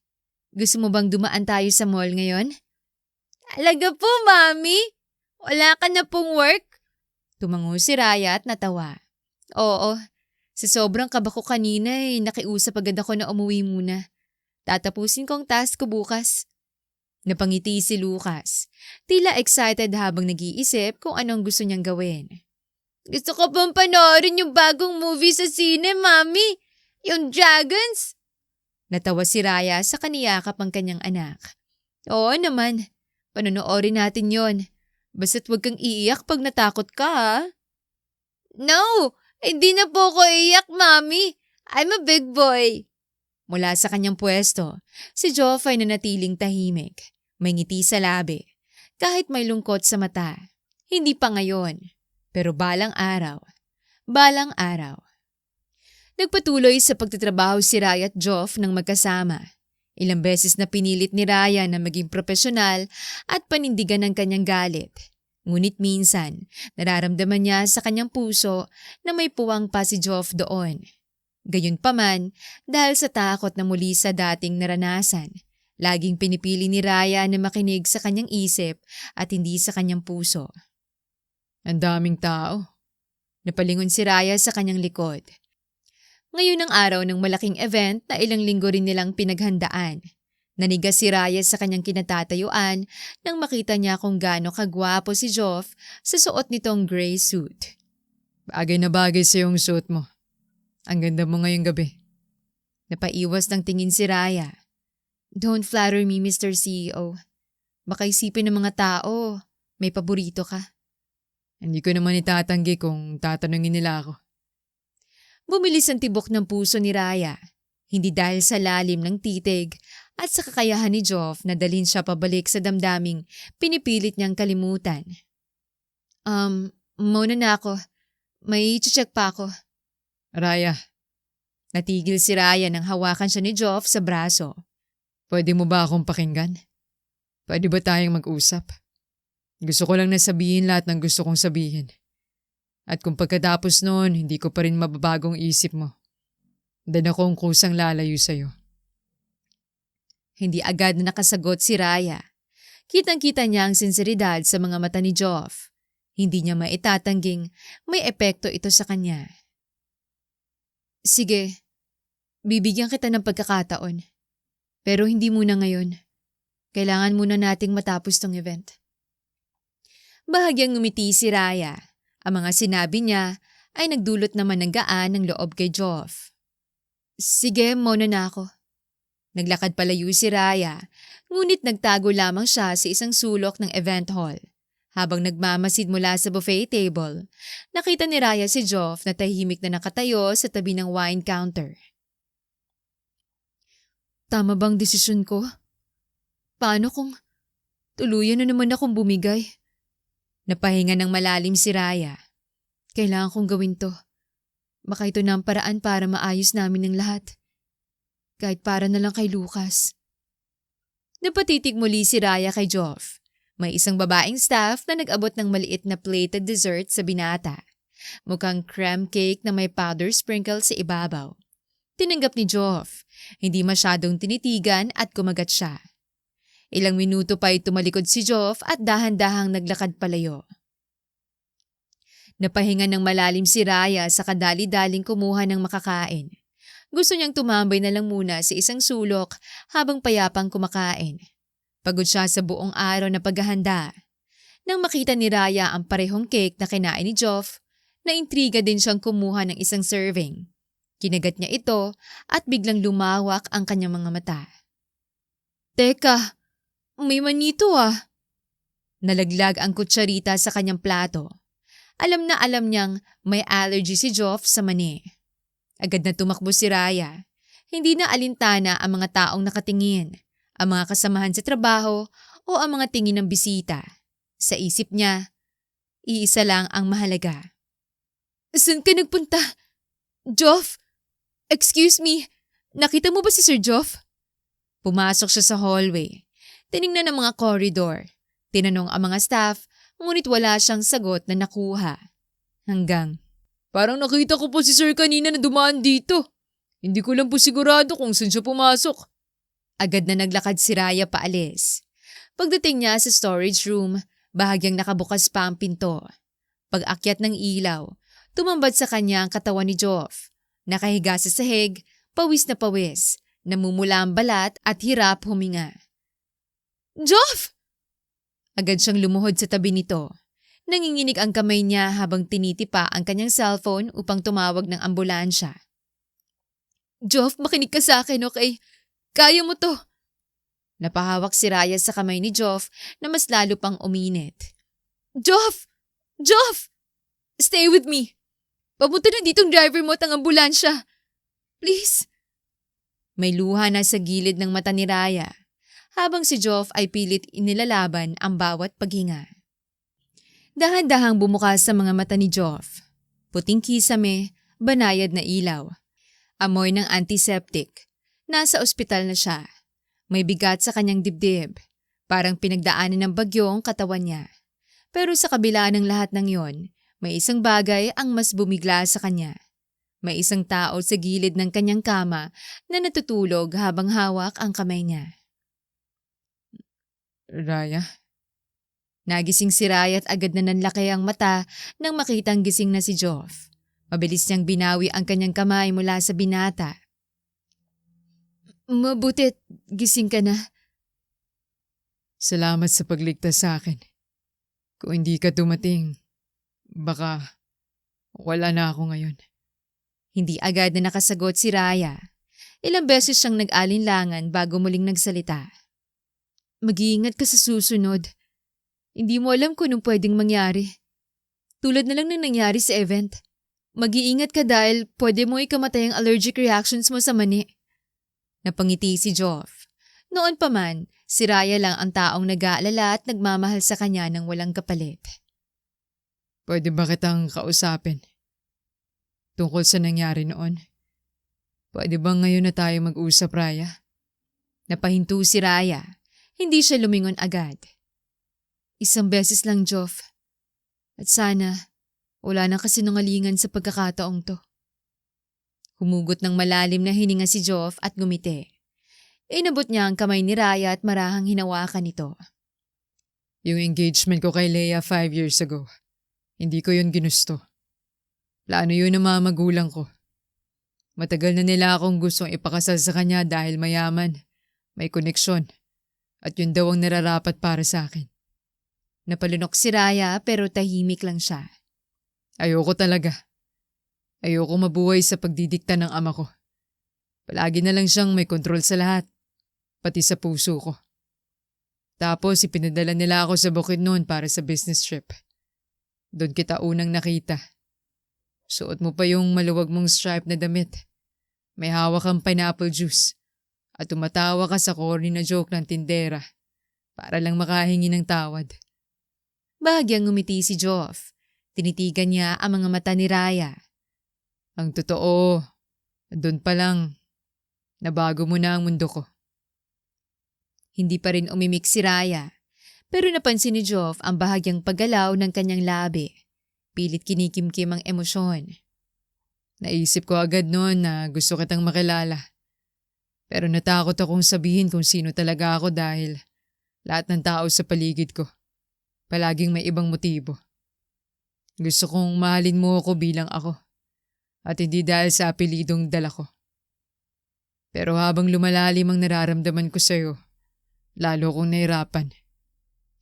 Gusto mo bang dumaan tayo sa mall ngayon? Talaga po, Mami? Wala ka na pong work? Tumango si Raya at natawa. Oo, sa sobrang kaba ko kanina nakiusap agad ako na umuwi muna. Tatapusin ko ang task ko bukas. Napangiti si Lucas. Tila excited habang nag-iisip kung anong gusto niyang gawin. Gusto ko pang panoorin yung bagong movie sa sine, Mami. Yung Dragons. Natawa si Raya sa kaniyakap ang kanyang anak. Oo naman, panonoorin natin yon. Basta't huwag kang iiyak pag natakot ka, ha? No! Hindi na po ko iiyak, Mami. I'm a big boy. Mula sa kanyang pwesto, si Joff ay nanatiling tahimik. May ngiti sa labi. Kahit may lungkot sa mata. Hindi pa ngayon. Pero balang araw. Balang araw. Nagpatuloy sa pagtatrabaho si Raya at Joff ng magkasama. Ilang beses na pinilit ni Raya na maging profesional at panindigan ng kanyang galit. Ngunit minsan, nararamdaman niya sa kanyang puso na may puwang pa si Joff doon. Gayunpaman, dahil sa takot na muli sa dating naranasan, laging pinipili ni Raya na makinig sa kanyang isip at hindi sa kanyang puso. Ang daming tao. Napalingon si Raya sa kanyang likod. Ngayon ang araw ng malaking event na ilang linggo rin nilang pinaghandaan. Nanigas si Raya sa kanyang kinatatayuan nang makita niya kung gaano kagwapo si Joff sa suot nitong gray suit. Bagay na bagay sa yung suit mo. Ang ganda mo ngayong gabi. Napaiwas ng tingin si Raya. Don't flatter me, Mr. CEO. Baka isipin ng mga tao, may paborito ka. Hindi ko naman itatanggi kung tatanungin nila ako. Bumilis ang tibok ng puso ni Raya, hindi dahil sa lalim ng titig at sa kakayahan ni Joff na dalhin siya pabalik sa damdaming pinipilit niyang kalimutan. Muna na ako. May check pa ako. Raya, Natigil si Raya nang hawakan siya ni Joff sa braso. pwede mo ba akong pakinggan? Pwede ba tayong mag-usap? Gusto ko lang na sabihin lahat ng gusto kong sabihin. At kung pagkatapos noon, hindi ko pa rin mababagong isip mo, then akong kusang lalayo sa'yo. Hindi agad na nakasagot si Raya. Kitang-kita niya ang sinseridad sa mga mata ni Joff. Hindi niya maitatangging may epekto ito sa kanya. Sige, bibigyan kita ng pagkakataon. Pero hindi muna ngayon. Kailangan muna nating matapos tong event. Bahagyang ngumiti si Raya. Ang mga sinabi niya ay nagdulot naman ng gaan ng loob kay Joff. Sige, muna na ako. Naglakad palayo si Raya, ngunit nagtago lamang siya sa isang sulok ng event hall. Habang nagmamasid mula sa buffet table, nakita ni Raya si Joff na tahimik na nakatayo sa tabi ng wine counter. Tama bang desisyon ko? Paano kung tuluyan na naman akong bumigay? Napahinga ng malalim si Raya. Kailangan kong gawin to. Baka ito na ang paraan para maayos namin ng lahat. Kahit para na lang kay Lucas. Napatitig muli si Raya kay Joff. May isang babaeng staff na nag-abot ng maliit na plated dessert sa binata. Mukhang creme cake na may powder sprinkle sa ibabaw. Tinanggap ni Joff. Hindi masyadong tinitigan at kumagat siya. Ilang minuto pa ay tumalikod si Joff at dahan-dahang naglakad palayo. Napahinga ng malalim si Raya sa kadali-daling kumuha ng makakain. Gusto niyang tumambay na lang muna sa isang sulok habang payapang kumakain. Pagod siya sa buong araw na paghahanda. Nang makita ni Raya ang parehong cake na kinain ni Joff, naintriga din siyang kumuha ng isang serving. Kinagat niya ito at biglang lumawak ang kanyang mga mata. Teka! May manito ah. Nalaglag ang kutsarita sa kanyang plato. Alam na alam niyang may allergy si Joff sa mani. Agad na tumakbo si Raya. Hindi na alintana ang mga taong nakatingin, ang mga kasamahan sa trabaho o ang mga tingin ng bisita. Sa isip niya, iisa lang ang mahalaga. Saan ka nagpunta? Joff? Excuse me, nakita mo ba si Sir Joff? Pumasok siya sa hallway. Tiningnan ang mga corridor. Tinanong ang mga staff, ngunit wala siyang sagot na nakuha. Hanggang, Parang nakita ko po si Sir kanina na dumaan dito. Hindi ko lang po sigurado kung saan siya pumasok. agad na naglakad si Raya paalis. Pagdating niya sa storage room, bahagyang nakabukas pa ang pinto. Pag-akyat ng ilaw, tumambad sa kanya ang katawan ni Joff. Nakahiga sa sahig, pawis na pawis, namumula ang balat at hirap huminga. Joff! Agad siyang lumuhod sa tabi nito. Nanginginig ang kamay niya habang tinitipa ang kanyang cellphone upang tumawag ng ambulansya. Joff, makinig ka sa akin, okay? Kaya mo to. Napahawak si Raya sa kamay ni Joff na mas lalo pang uminit. Joff! Joff! Stay with me. Papunta na ditong driver mo at ang ambulansya. Please. May luha na sa gilid ng mata ni Raya habang si Joff ay pilit inilalaban ang bawat paghinga. Dahan-dahang bumukas sa mga mata ni Joff. Puting kisame, banayad na ilaw. Amoy ng antiseptic. Nasa ospital na siya. May bigat sa kanyang dibdib. Parang pinagdaanan ng bagyo ang katawan niya. Pero sa kabila ng lahat ng yon, may isang bagay ang mas bumigla sa kanya. May isang tao sa gilid ng kanyang kama na natutulog habang hawak ang kamay niya. Raya? Nagising si Raya at agad na nanlaki ang mata nang makitang gising na si Joff. Mabilis niyang binawi ang kanyang kamay mula sa binata. Mabutit, gising ka na. Salamat sa pagligtas sa akin. Kung hindi ka dumating, baka wala na ako ngayon. Hindi agad na nakasagot si Raya. Ilang beses siyang nag-alinlangan bago muling nagsalita. Mag-iingat ka sa susunod. Hindi mo alam kung anong pwedeng mangyari. Tulad na lang ng nangyari sa event. Mag-iingat ka dahil pwede mo ikamatay ang allergic reactions mo sa mani. Napangiti si Joff. Noon pa man, si Raya lang ang taong nag-aalala at nagmamahal sa kanya ng walang kapalit. Pwede ba kitang kausapin? Tungkol sa nangyari noon. Pwede ba ngayon na tayo mag-usap, Raya? Napahinto si Raya. Hindi siya lumingon agad. Isang beses lang, Joff. At sana, wala nang kasinungalingan sa pagkakataong to. Humugot ng malalim na hininga si Joff at ngumiti. Inabot niya ang kamay ni Raya at marahang hinawakan ito. Yung engagement ko kay Leia 5 years ago, hindi ko yun ginusto. Plano yun ng mga magulang ko. Matagal na nila akong gustong ipakasal sa kanya dahil mayaman, may koneksyon, at yun daw ang nararapat para sa akin. Napalunok si Raya pero tahimik lang siya. Ayoko talaga. Ayoko mabuhay sa pagdidikta ng ama ko. Palagi na lang siyang may kontrol sa lahat, pati sa puso ko. Tapos ipinadala nila ako sa Bukidnon para sa business trip. Doon kita unang nakita. Suot mo pa yung maluwag mong stripe na damit. May hawak kang pineapple juice. At tumatawa ka sa corny na joke ng tindera para lang makahingi ng tawad. Bahagyang ngumiti si Joff. Tinitigan niya ang mga mata ni Raya. Ang totoo, doon pa lang, nabago mo na ang mundo ko. Hindi pa rin umimik si Raya. Pero napansin ni Joff ang bahagyang paggalaw ng kanyang labi. Pilit kinikimkim ang emosyon. Naisip ko agad noon na gusto kitang makilala. Pero natakot akong sabihin kung sino talaga ako dahil lahat ng tao sa paligid ko, palaging may ibang motibo. Gusto kong mahalin mo ako bilang ako at hindi dahil sa apelidong dala ko. Pero habang lumalalim ang nararamdaman ko sa'yo, lalo kong nahirapan.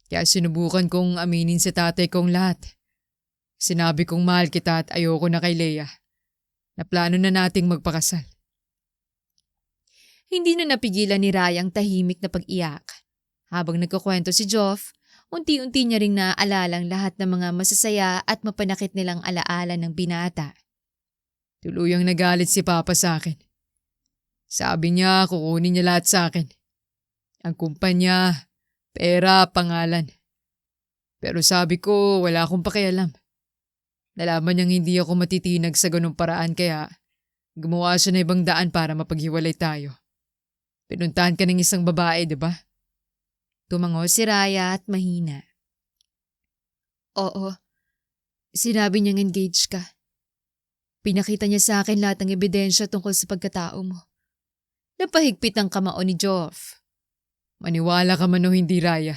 Kaya sinubukan kong aminin sa tatay kong lahat. Sinabi kong mahal kita at ayoko na kay Leia, na plano na nating magpakasal. Hindi na napigilan ni Raya ang tahimik na pag-iyak. Habang nagkukwento si Joff, unti-unti niya ring naaalala ang lahat ng mga masasaya at mapanakit nilang alaala ng binata. Tuluyang nagalit si Papa sa akin. Sabi niya kukunin niya lahat sa akin. Ang kumpanya, pera, pangalan. Pero sabi ko wala akong pakialam. Nalaman niyang hindi ako matitinag sa ganung paraan kaya gumawa siya ng ibang daan para mapaghiwalay tayo. Pinuntahan ka ng isang babae, di ba? Tumango si Raya at mahina. Oo, sinabi niyang engaged ka. Pinakita niya sa akin lahat ng ebidensya tungkol sa pagkatao mo. Napahigpit ang kamao ni Joff. Maniwala ka man o hindi, Raya.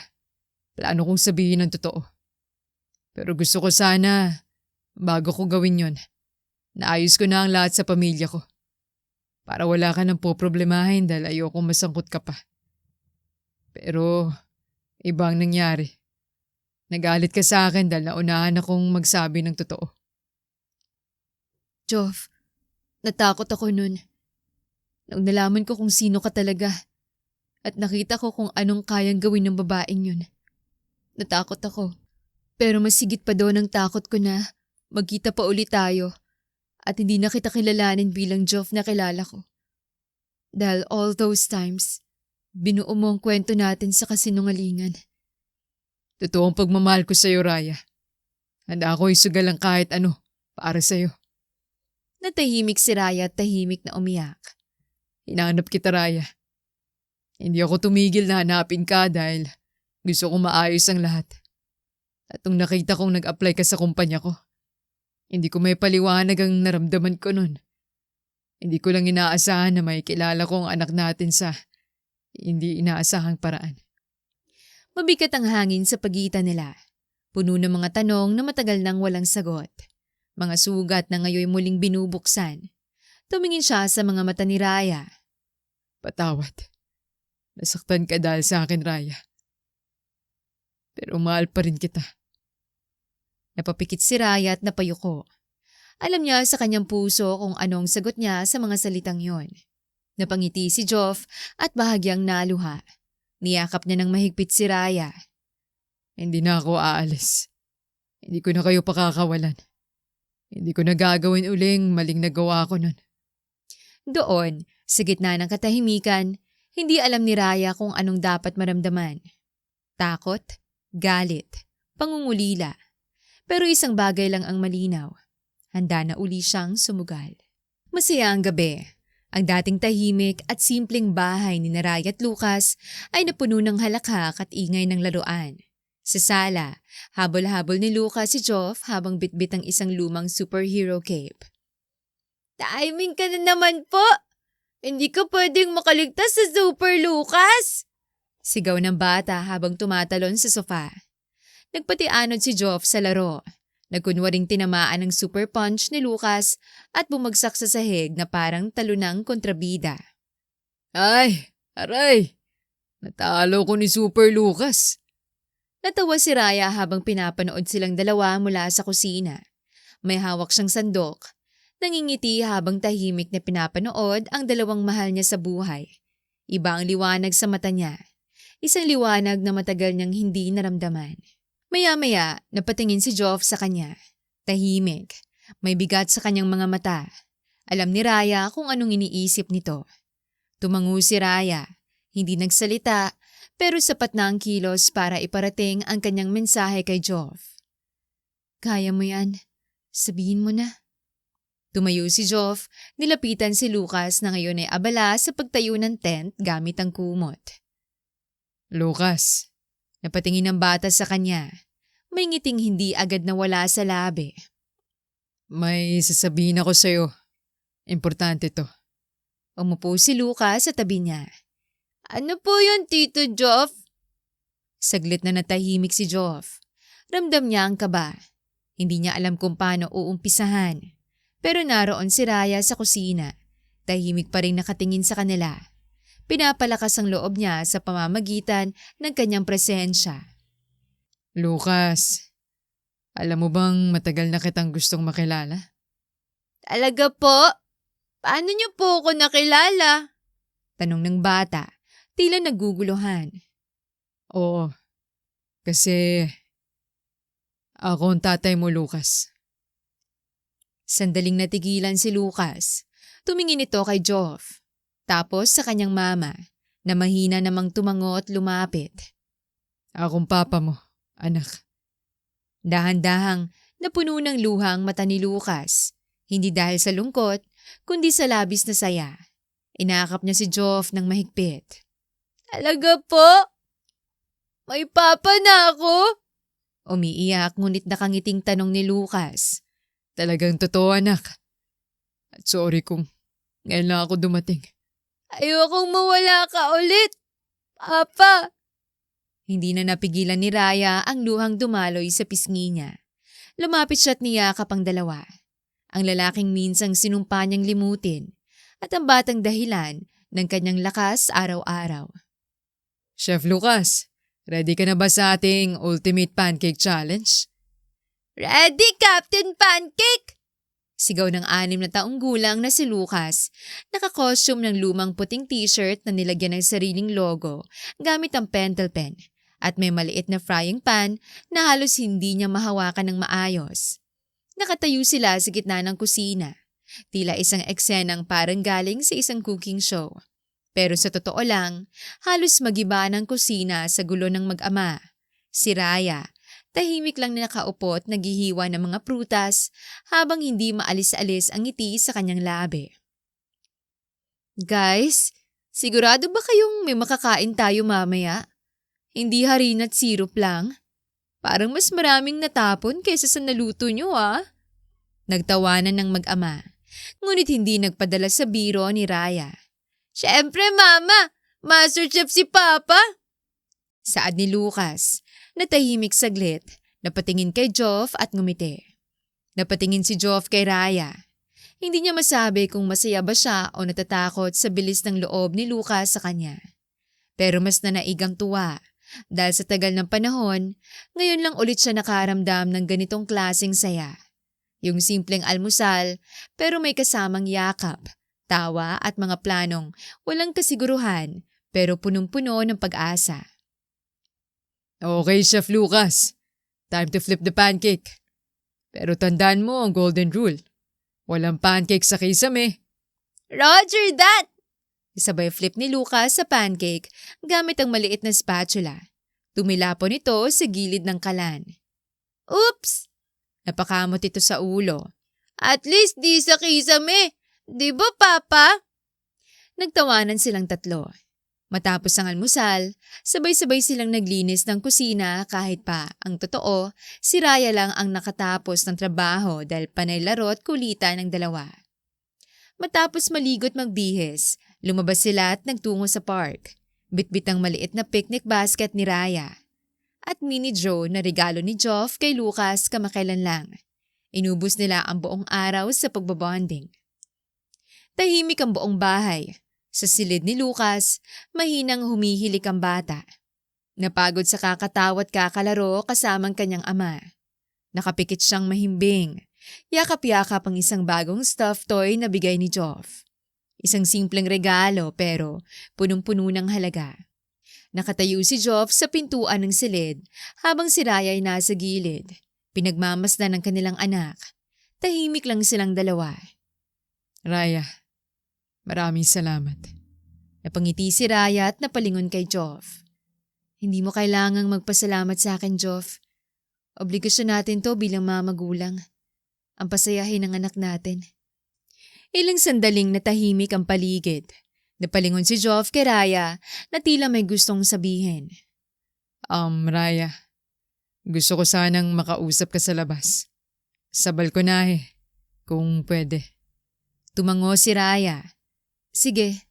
Plano kong sabihin ang totoo. Pero gusto ko sana, bago ko gawin yon, naayos ko na ang lahat sa pamilya ko. Para wala ka nang poproblemahin dahil ayokong masangkot ka pa. Pero, ibang nangyari. Nagalit ka sa akin dahil naunahan akong magsabi ng totoo. Joff, natakot ako nun. Nung nalaman ko kung sino ka talaga at nakita ko kung anong kayang gawin ng babaeng yun. Natakot ako. Pero mas higit pa doon ang takot ko na magkita pa ulit tayo at hindi na kita kilalanin bilang Joff na kilala ko. Dahil all those times, binuo mo ang kwento natin sa kasinungalingan. Totoong pagmamahal ko sa'yo, Raya. Handa ako isugal ang kahit ano para sa'yo. Natahimik si Raya at tahimik na umiyak. Hinahanap kita, Raya. Hindi ako tumigil na hanapin ka dahil gusto kong maayos ang lahat. At nung nakita kong nag-apply ka sa kumpanya ko, hindi ko may paliwanag ang naramdaman ko nun. Hindi ko lang inaasahan na may kilala ko ang anak natin sa hindi inaasahang paraan. Mabigat ang hangin sa pagitan nila. Puno ng mga tanong na matagal nang walang sagot. Mga sugat na ngayon muling binubuksan. Tumingin siya sa mga mata ni Raya. Patawad. Nasaktan ka dahil sa akin, Raya. Pero mahal pa rin kita. Napapikit si Raya at napayuko. Alam niya sa kanyang puso kung anong sagot niya sa mga salitang yon. Napangiti si Joff at bahagyang naluha. Niyakap niya ng mahigpit si Raya. Hindi na ako aalis. Hindi ko na kayo pakakawalan. Hindi ko na gagawin uling maling nagawa ko nun. Doon, sa gitna ng katahimikan, hindi alam ni Raya kung anong dapat maramdaman. Takot, galit, pangungulila. Pero isang bagay lang ang malinaw. Handa na uli siyang sumugal. Masaya ang gabi. Ang dating tahimik at simpleng bahay ni Raya at Lucas ay napuno ng halakhak at ingay ng laruan. Sa sala, habol-habol ni Lucas si Joff habang bitbit ang isang lumang superhero cape. Timing ka na naman po! Hindi ka pwedeng makaligtas sa Super Lucas! Sigaw ng bata habang tumatalon sa sofa. Nagpatianod si Joff sa laro. Nagkunwaring tinamaan ng super punch ni Lucas at bumagsak sa sahig na parang talunang kontrabida. Ay! Aray! Natalo ko ni Super Lucas. Natawa si Raya habang pinapanood silang dalawa mula sa kusina. May hawak siyang sandok. Nangingiti habang tahimik na pinapanood ang dalawang mahal niya sa buhay. Iba ang liwanag sa mata niya. Isang liwanag na matagal niyang hindi naramdaman. Maya-maya, napatingin si Joff sa kanya. Tahimik. May bigat sa kanyang mga mata. Alam ni Raya kung anong iniisip nito. Tumango si Raya. Hindi nagsalita, pero sapat na ang kilos para iparating ang kanyang mensahe kay Joff. Kaya mo yan. Sabihin mo na. Tumayo si Joff, nilapitan si Lucas na ngayon ay abala sa pagtayo ng tent gamit ang kumot. Lucas. Napatingin ang bata sa kanya. May ngiting hindi agad nawala sa labi. May sasabihin ako sa'yo. Importante to. Umupo si Lucas sa tabi niya. Ano po yun, Tito Joff? Saglit na natahimik si Joff. Ramdam niya ang kaba. Hindi niya alam kung paano uumpisahan. Pero naroon si Raya sa kusina. Tahimik pa rin nakatingin sa kanila. Pinapalakas ang loob niya sa pamamagitan ng kanyang presensya. Lucas, alam mo bang matagal na kitang gustong makilala? Talaga po? Paano niyo po ako nakilala? Tanong ng bata, tila naguguluhan. Oo, kasi ako ang tatay mo, Lucas. Sandaling natigilan si Lucas. Tumingin ito kay Joff. Tapos sa kanyang mama, na mahina namang tumango at lumapit. Akong papa mo, anak. Dahan-dahang napuno ng luha ang mata ni Lucas. Hindi dahil sa lungkot, kundi sa labis na saya. Inakap niya si Joff ng mahigpit. Talaga po? May papa na ako? Umiiyak ngunit nakangiting tanong ni Lucas. Talagang totoo, anak. At sorry kung ngayon lang ako dumating. Ayokong mawala ka ulit, Papa. Hindi na napigilan ni Raya ang luhang dumaloy sa pisngi niya. Lumapit siya at niyakap ang dalawa. Ang lalaking minsang sinumpa niyang limutin at ang batang dahilan ng kanyang lakas araw-araw. Chef Lucas, ready ka na ba sa ating Ultimate Pancake Challenge? Ready, Captain Pancake! Sigaw ng 6 na taong gulang na si Lucas. Nakakostume ng lumang puting t-shirt na nilagyan ng sariling logo gamit ang pentel pen at may maliit na frying pan na halos hindi niya mahawakan ng maayos. Nakatayo sila sa gitna ng kusina. Tila isang eksenang parang galing sa isang cooking show. Pero sa totoo lang, halos magiba ng kusina sa gulo ng mag-ama. Si Raya, tahimik lang na nakaupo at naghihiwa ng mga prutas habang hindi maalis-alis ang ngiti sa kanyang labi. Guys, sigurado ba kayong may makakain tayo mamaya? Hindi harin at sirup lang? Parang mas maraming natapon kaysa sa naluto niyo Nagtawanan ng mag-ama, ngunit hindi nagpadala sa biro ni Raya. Siyempre mama, master chef si Papa. Saad ni Lucas, natahimik saglit, napatingin kay Joff at ngumiti. Napatingin si Joff kay Raya. Hindi niya masabi kung masaya ba siya o natatakot sa bilis ng loob ni Lucas sa kanya. Pero mas nanaigang tuwa dahil sa tagal ng panahon, ngayon lang ulit siya nakaramdam ng ganitong klaseng saya. Yung simpleng almusal pero may kasamang yakap, tawa at mga planong walang kasiguruhan pero punong-puno ng pag-asa. Okay, Chef Lucas. Time to flip the pancake. Pero tandaan mo ang golden rule. Walang pancake sa kisame. Roger that! Isabay flip ni Lucas sa pancake gamit ang maliit na spatula. Tumilapon ito sa gilid ng kalan. Oops! Napakamot ito sa ulo. At least di sa kisame. Di ba, Papa? Nagtawanan silang tatlo. Matapos ang almusal, sabay-sabay silang naglinis ng kusina kahit pa, ang totoo, si Raya lang ang nakatapos ng trabaho dahil panay laro at kulitan ng dalawa. Matapos maligot magbihis, lumabas sila at nagtungo sa park. Bitbit ang maliit na picnic basket ni Raya. At mini Joe na regalo ni Joff kay Lucas kamakailan lang. Inubos nila ang buong araw sa pagbabonding. Tahimik ang buong bahay. Sa silid ni Lucas, mahinang humihilik ang bata. Napagod sa kakatawa at kakalaro kasamang kanyang ama. Nakapikit siyang mahimbing. Yakap-yakap ang isang bagong stuffed toy na bigay ni Joff. Isang simpleng regalo pero punong-puno ng halaga. Nakatayo si Joff sa pintuan ng silid habang si Raya ay nasa gilid. Pinagmamasdan ng kanilang anak. Tahimik lang silang dalawa. Raya, maraming salamat. Napangiti si Raya at napalingon kay Joff. Hindi mo kailangang magpasalamat sa akin, Joff. Obligasyon natin to bilang mga magulang. Ang pasayahin ng anak natin. Ilang sandaling natahimik ang paligid. Napalingon si Joff kay Raya na tila may gustong sabihin. Raya, gusto ko sanang makausap ka sa labas. Sa balkonahe, kung pwede. Tumango si Raya. Sige.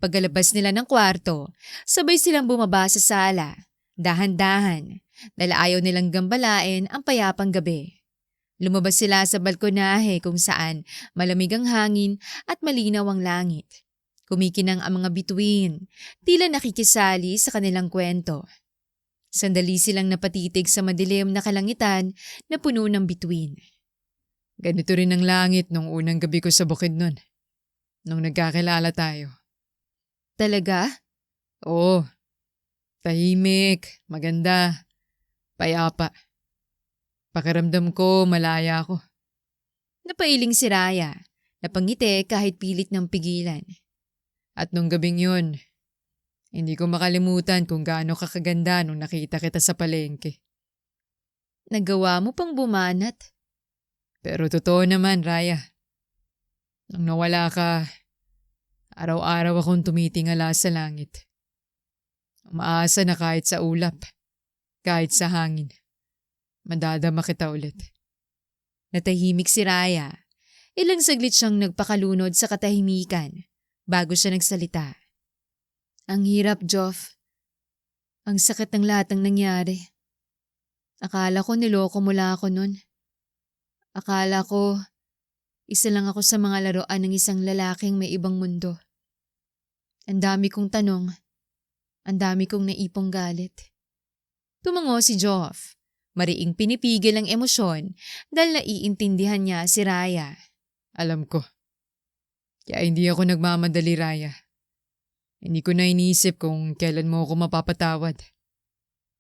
Pagkalabas nila ng kwarto, sabay silang bumaba sa sala. Dahan-dahan, dahil ayaw nilang gambalain ang payapang gabi. Lumabas sila sa balkonahe kung saan malamig ang hangin at malinaw ang langit. Kumikinang ang mga bituin, tila nakikisali sa kanilang kwento. Sandali silang napatitig sa madilim na kalangitan na puno ng bituin. Ganito rin ang langit nung unang gabi ko sa bukid nun. Nung nagkakilala tayo. Talaga? Oo. Tahimik, maganda, payapa. Pakiramdam ko malaya ako. Napailing si Raya, napangiti kahit pilit ng pigilan. At nung gabing yun, hindi ko makalimutan kung gaano kakaganda nung nakita kita sa palengke. Nagawa mo pang bumanat? Pero totoo naman, Raya. Nung nawala ka, araw-araw akong tumitingala sa langit. Umaasa na kahit sa ulap, kahit sa hangin, madadama kita ulit. Natahimik si Raya. Ilang saglit siyang nagpakalunod sa katahimikan bago siya nagsalita. Ang hirap, Joff. Ang sakit ng lahat ng nangyari. Akala ko niloko mo lang ako nun. Akala ko isa lang ako sa mga laruan ng isang lalaking may ibang mundo. Ang dami kong tanong. Ang dami kong naipong galit. Tumango si Joff. Mariing pinipigil ang emosyon dahil naiintindihan niya si Raya. Alam ko. Kaya hindi ako nagmamadali, Raya. Hindi ko na iniisip kung kailan mo ako mapapatawad.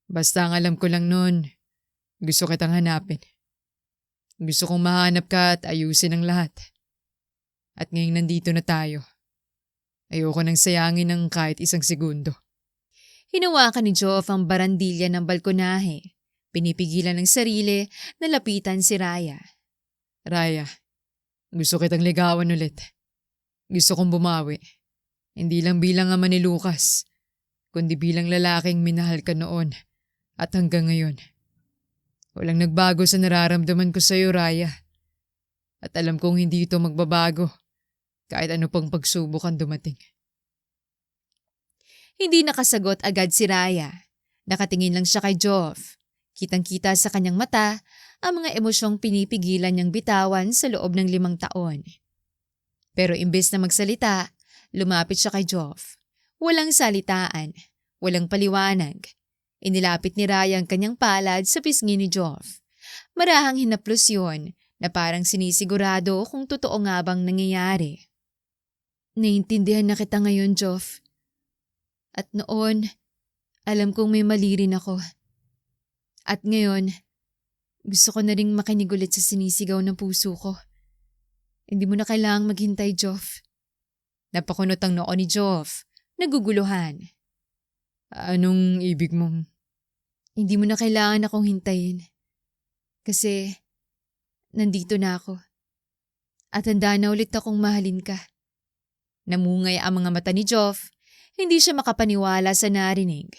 Basta ang alam ko lang noon, gusto kitang hanapin. Gusto kong mahanap ka at ayusin ang lahat. At ngayong nandito na tayo. Ayoko nang sayangin ng kahit isang segundo. Hinawakan ni Joff ang barandilya ng balkonahe. Pinipigilan ng sarili na lapitan si Raya. Raya, gusto kitang ligawan ulit. Gusto kong bumawi. Hindi lang bilang ama ni Lucas, kundi bilang lalaking minahal ka noon at hanggang ngayon. Walang nagbago sa nararamdaman ko sa'yo, Raya. At alam kong hindi ito magbabago kahit ano pang pagsubok ang dumating. Hindi nakasagot agad si Raya. Nakatingin lang siya kay Joff. Kitang-kita sa kanyang mata ang mga emosyong pinipigilan niyang bitawan sa loob ng 5 taon. Pero imbes na magsalita, lumapit siya kay Joff. Walang salitaan, walang paliwanag. Inilapit ni Raya ang kanyang palad sa pisngi ni Joff. Marahang hinaplos yun na parang sinisigurado kung totoo nga bang nangyayari. Naiintindihan na kita ngayon, Joff. At noon, alam kong may mali rin ako. At ngayon, gusto ko na ring makinig ulit sa sinisigaw ng puso ko. Hindi mo na kailangang maghintay, Joff. Napakunot ang noo ni Joff, naguguluhan. Anong ibig mong? Hindi mo na kailangan akong hintayin. Kasi, nandito na ako. At handa na ulit akong mahalin ka. Namungay ang mga mata ni Joff. Hindi siya makapaniwala sa narinig.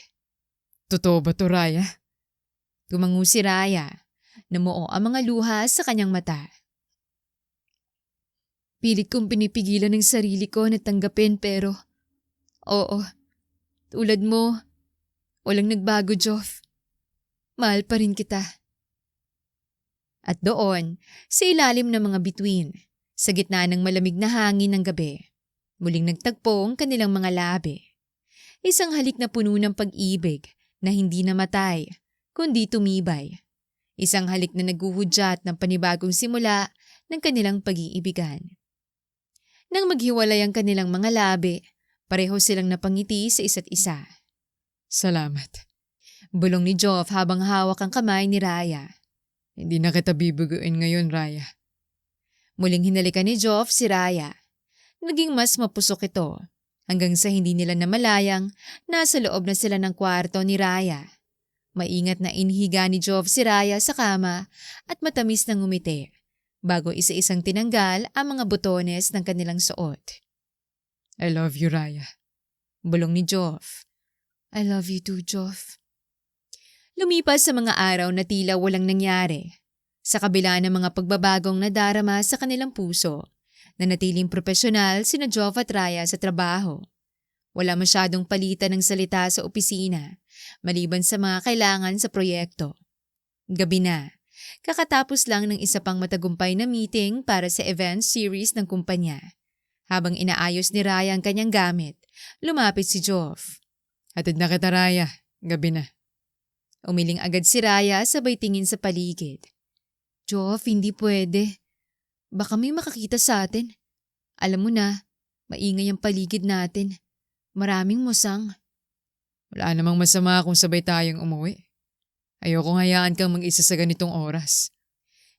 Totoo ba to, Raya? Tumango si Raya. Namuo ang mga luha sa kanyang mata. Pilit kong pinipigilan ng sarili ko na tanggapin pero, oo, tulad mo, walang nagbago, Joff. Mahal pa rin kita. At doon, sa ilalim ng mga bituin, sa gitna ng malamig na hangin ng gabi, muling nagtagpo ang kanilang mga labi. Isang halik na puno ng pag-ibig na hindi namatay, kundi tumibay. Isang halik na naguhudyat ng panibagong simula ng kanilang pag-iibigan. Nang maghiwalay ang kanilang mga labi, pareho silang napangiti sa isa't isa. Salamat. Bulong ni Joff habang hawak ang kamay ni Raya. Hindi na kita bibuguin ngayon, Raya. Muling hinalikan ni Joff si Raya. Naging mas mapusok ito hanggang sa hindi nila namalayang nasa loob na sila ng kwarto ni Raya. Maingat na inhiga ni Joff si Raya sa kama at matamis na ngumiti bago isa-isang tinanggal ang mga butones ng kanilang suot. I love you, Raya. Bulong ni Joff. I love you too, Joff. Lumipas sa mga araw na tila walang nangyari. Sa kabila ng mga pagbabagong nadarama sa kanilang puso, nanatiling profesional sina Joff at Raya sa trabaho. Wala masyadong palitan ng salita sa opisina, maliban sa mga kailangan sa proyekto. Gabi na, kakatapos lang ng isa pang matagumpay na meeting para sa event series ng kumpanya. Habang inaayos ni Raya ang kanyang gamit, lumapit si Joff. Hatid na kita, Raya. Gabi na. Umiling agad si Raya sabay tingin sa paligid. Joff, hindi pwede. Baka may makakita sa atin. Alam mo na, maingay ang paligid natin. Maraming musang. Wala namang masama kung sabay tayong umuwi. Ayokong hayaan kang mag-isa sa ganitong oras.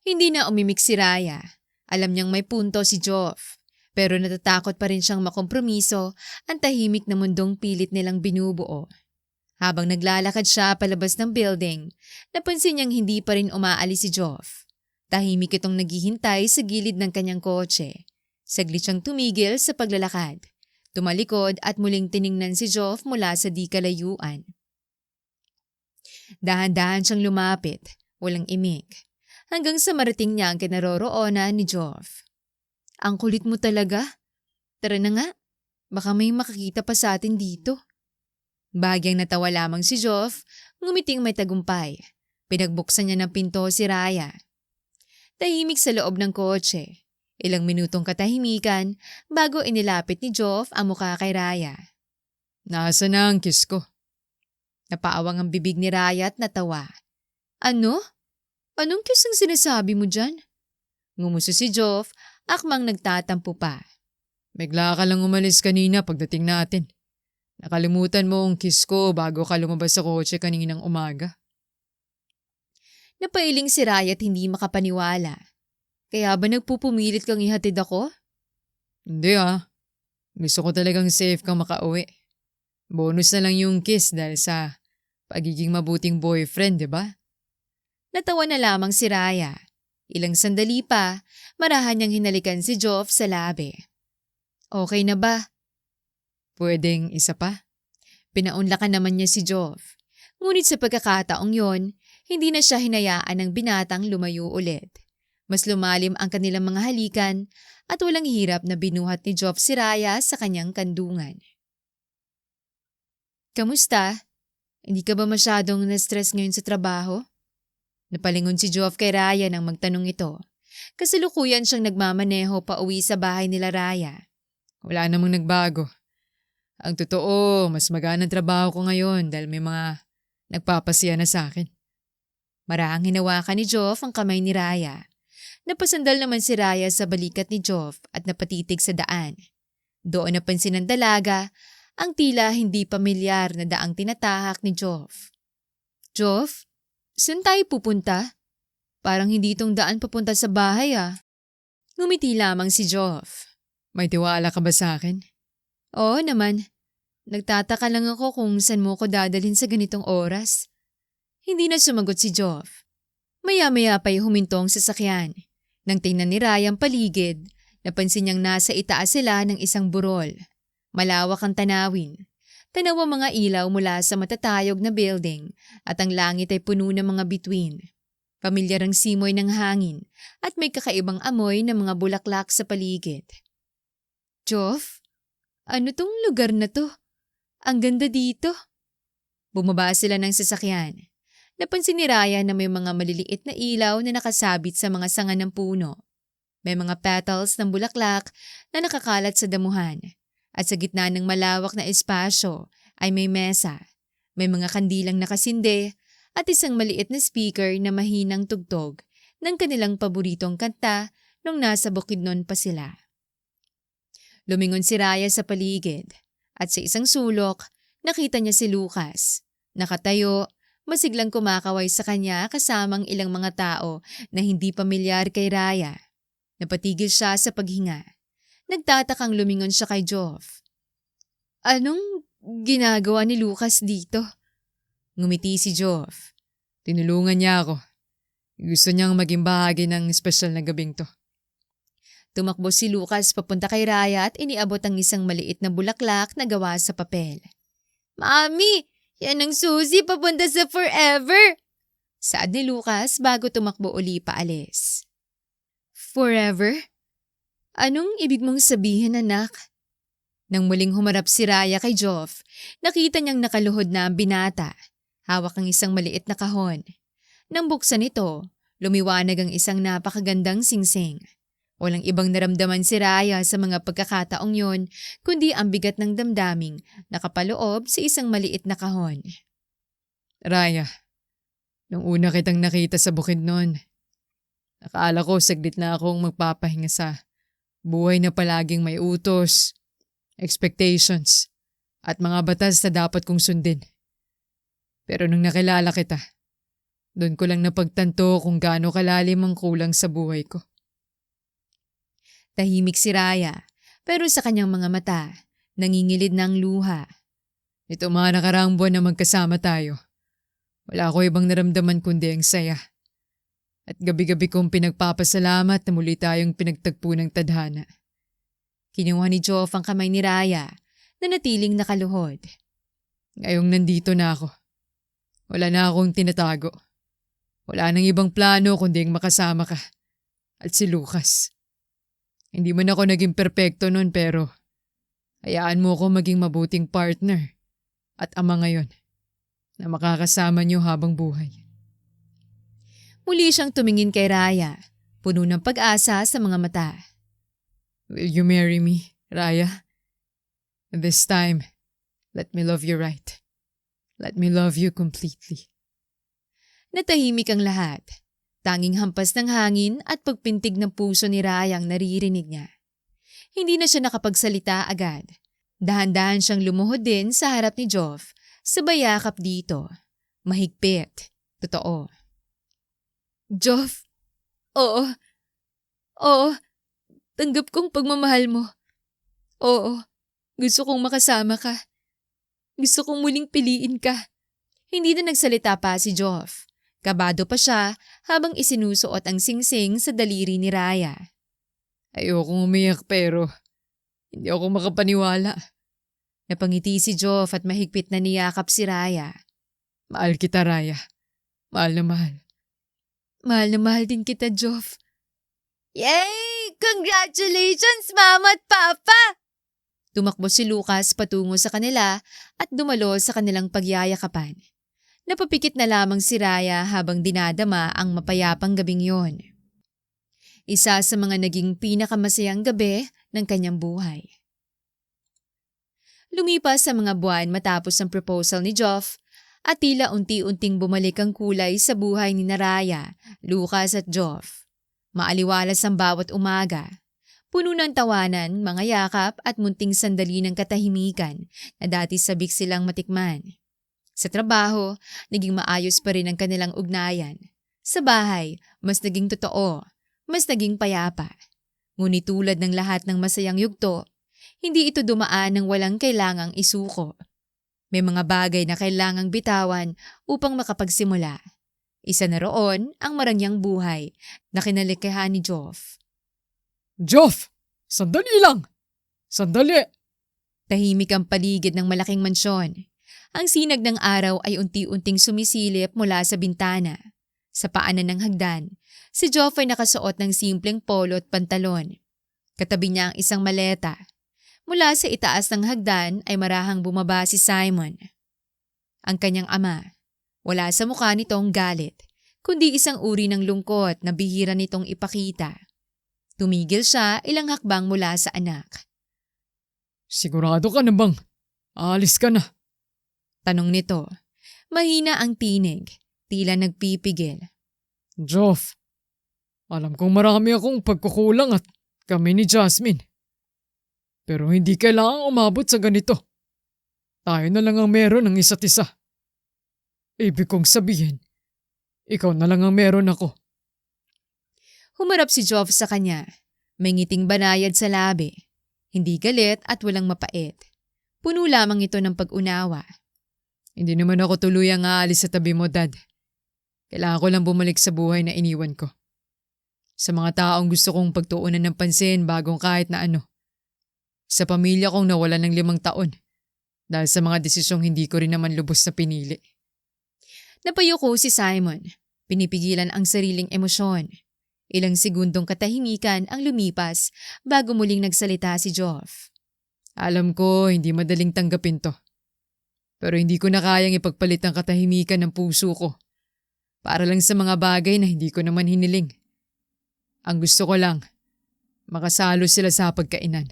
Hindi na umimik si Raya. Alam niyang may punto si Joff. Pero natatakot pa rin siyang makompromiso ang tahimik na mundong pilit nilang binubuo. Habang naglalakad siya palabas ng building, napansin niyang hindi pa rin umaalis si Joff. Tahimik itong naghihintay sa gilid ng kanyang kotse. Saglit siyang tumigil sa paglalakad. Tumalikod at muling tiningnan si Joff mula sa di kalayuan. Dahan-dahan siyang lumapit, walang imik, hanggang sa marating niya ang kinaroroonan ni Joff. Ang kulit mo talaga. Tara na nga, baka may makakita pa sa atin dito. Bahagyang natawa lamang si Joff, ngumiting may tagumpay. Pinagbuksan niya ng pinto si Raya. Tahimik sa loob ng kotse. Ilang minutong katahimikan bago inilapit ni Joff ang mukha kay Raya. Nasaan na ang kiss ko? Napaawang ang bibig ni Raya at natawa. Ano? Anong kiss ang sinasabi mo dyan? Ngumuso si Joff, akmang nagtatampo pa. Bigla ka lang umalis kanina pagdating natin. Nakalimutan mo ang kiss ko bago ka lumabas sa kotse kaninang umaga. Napailing si Raya at hindi makapaniwala. Kaya ba nagpupumilit kang ihatid ako? Hindi Gusto ko talagang safe kang makauwi. Bonus na lang yung kiss dahil sa pagiging mabuting boyfriend, di ba? Natawa na lamang si Raya. Ilang sandali pa, marahan niyang hinalikan si Joff sa labi. Okay na ba? Pwedeng isa pa? Pinaunlakan naman niya si Joff. Ngunit sa pagkakataong yon, Hindi na siya hinayaan ng binatang lumayo ulit. Mas lumalim ang kanilang mga halikan at walang hirap na binuhat ni Joff si Raya sa kanyang kandungan. Kamusta? Hindi ka ba masyadong na-stress ngayon sa trabaho? Napalingon si Joff kay Raya nang magtanong ito. Kasalukuyan siyang nagmamaneho pa uwi sa bahay nila Raya. Wala namang nagbago. Ang totoo, mas magaan ang trabaho ko ngayon dahil may mga nagpapasya na sa akin. Marahang hinawakan ni Joff ang kamay ni Raya. Napasandal naman si Raya sa balikat ni Joff at napatitig sa daan. Doon napansin ng dalaga ang tila hindi pamilyar na daang tinatahak ni Joff. Joff, saan tayo pupunta? Parang hindi itong daan papunta sa bahay Ngumiti lamang si Joff. May tiwala ka ba sa akin? Oo naman. Nagtataka lang ako kung saan mo ko dadalhin sa ganitong oras. Hindi na sumagot si Joff. Maya-maya pa'y huminto ang sasakyan. Nang tingnan ni Raya ang paligid, napansin niyang nasa itaas sila ng isang burol. Malawak ang tanawin. Tanaw ang mga ilaw mula sa matatayog na building at ang langit ay puno ng mga bituin. Pamilyar ang simoy ng hangin at may kakaibang amoy ng mga bulaklak sa paligid. Joff, ano tong lugar na to? Ang ganda dito. Bumaba sila ng sasakyan. Napansin ni Raya na may mga maliliit na ilaw na nakasabit sa mga sanga ng puno. May mga petals ng bulaklak na nakakalat sa damuhan. At sa gitna ng malawak na espasyo ay may mesa. May mga kandilang nakasinde at isang maliit na speaker na mahinang tugtog ng kanilang paboritong kanta nung nasa Bukidnon pa sila. Lumingon si Raya sa paligid at sa isang sulok nakita niya si Lucas. Nakatayo, masiglang kumakaway sa kanya kasamang ilang mga tao na hindi pamilyar kay Raya. Napatigil siya sa paghinga. Nagtatakang lumingon siya kay Joff. Anong ginagawa ni Lucas dito? Ngumiti si Joff. Tinulungan niya ako. Gusto niyang maging bahagi ng espesyal na gabing to. Tumakbo si Lucas papunta kay Raya at iniabot ang isang maliit na bulaklak na gawa sa papel. Mami, yan ang susi papunta sa forever! Saad ni Lucas bago tumakbo uli paalis. Forever? Anong ibig mong sabihin, anak? Nang muling humarap si Raya kay Joff, nakita niyang nakaluhod na ang binata. Hawak ang isang maliit na kahon. Nang buksan ito, lumiwanag ang isang napakagandang singsing. Walang ibang naramdaman si Raya sa mga pagkakataong yon, kundi ang bigat ng damdaming nakapaloob sa isang maliit na kahon. Raya, nung una kitang nakita sa Bukidnon, akala ko saglit na akong magpapahinga sa buhay na palaging may utos, expectations, at mga batas na dapat kong sundin. Pero nung nakilala kita, doon ko lang napagtanto kung gaano kalalim ang kulang sa buhay ko. Tahimik si Raya, pero sa kanyang mga mata, nangingilid ng luha. Ito mga nakaraang buwan na magkasama tayo. Wala ko ibang naramdaman kundi ang saya. At gabi-gabi kong pinagpapasalamat na muli tayong pinagtagpo ng tadhana. Kinuha ni Joff ang kamay ni Raya na natiling nakaluhod. Ngayong nandito na ako. Wala na akong tinatago. Wala nang ibang plano kundi ang makasama ka. At si Lucas. Hindi man ako naging perpekto nun pero hayaan mo ako maging mabuting partner at ama ngayon na makakasama niyo habang buhay. Muli siyang tumingin kay Raya, puno ng pag-asa sa mga mata. Will you marry me, Raya? This time, let me love you right. Let me love you completely. Natahimik ang lahat. Tanging hampas ng hangin at pagpintig ng puso ni Raya ang naririnig niya. Hindi na siya nakapagsalita agad. Dahan-dahan siyang lumuhod din sa harap ni Joff, sabay yakap dito. Mahigpit. Totoo. Joff? Oo. Oo. Tanggap kong pagmamahal mo. Oo. Gusto kong makasama ka. Gusto kong muling piliin ka. Hindi na nagsalita pa si Joff. Kabado pa siya habang isinusuot ang singsing sa daliri ni Raya. Ayokong umiyak pero hindi ako makapaniwala. Napangiti si Joff at mahigpit na niyakap si Raya. Mahal kita, Raya. Mahal na mahal. Mahal na mahal din kita, Joff. Yay! Congratulations, Mama at Papa! Tumakbo si Lucas patungo sa kanila at dumalo sa kanilang pagyayakapan. Napapikit na lamang si Raya habang dinadama ang mapayapang gabing yon. Isa sa mga naging pinakamasayang gabi ng kanyang buhay. Lumipas sa mga buwan matapos ang proposal ni Joff at tila unti-unting bumalik ang kulay sa buhay ni Raya, Lucas at Joff. Maaliwalas ang bawat umaga. Puno ng tawanan, mga yakap at munting sandali ng katahimikan na dati sabik silang matikman. Sa trabaho, naging maayos pa rin ang kanilang ugnayan. Sa bahay, mas naging totoo, mas naging payapa. Ngunit tulad ng lahat ng masayang yugto, hindi ito dumaan ng walang kailangang isuko. May mga bagay na kailangang bitawan upang makapagsimula. Isa na roon ang marangyang buhay na kinalikihan ni Joff. Joff! Sandali lang! Sandali! Tahimik ang paligid ng malaking mansyon. Ang sinag ng araw ay unti-unting sumisilip mula sa bintana. Sa paanan ng hagdan, si Joff ay nakasuot ng simpleng polo at pantalon. Katabi niya ang isang maleta. Mula sa itaas ng hagdan ay marahang bumaba si Simon. Ang kanyang ama. Wala sa mukha nitong galit, kundi isang uri ng lungkot na bihira nitong ipakita. Tumigil siya ilang hakbang mula sa anak. Sigurado ka na bang? Aalis ka na. Tanong nito. Mahina ang tinig, tila nagpipigil. Joff, alam kong marami akong pagkukulang at kami ni Jasmine. Pero hindi kailangang umabot sa ganito. Tayo na lang ang meron ng isa't isa. Ibig kong sabihin, ikaw na lang ang meron ako. Humarap si Joff sa kanya. May ngiting banayad sa labi. Hindi galit at walang mapait. Puno lamang ito ng pag-unawa. Hindi naman ako tuluyang aalis sa tabi mo, Dad. Kailangan ko lang bumalik sa buhay na iniwan ko. Sa mga taong gusto kong pagtuunan ng pansin bagong kahit na ano. Sa pamilya kong nawala ng 5 taon. Dahil sa mga desisyong hindi ko rin naman lubos na pinili. Napayuko si Simon. Pinipigilan ang sariling emosyon. Ilang segundong katahimikan ang lumipas bago muling nagsalita si Joff. Alam ko, hindi madaling tanggapin to. Pero hindi ko na kayang ipagpalit ang katahimikan ng puso ko. Para lang sa mga bagay na hindi ko naman hiniling. Ang gusto ko lang, makasalo sila sa pagkainan.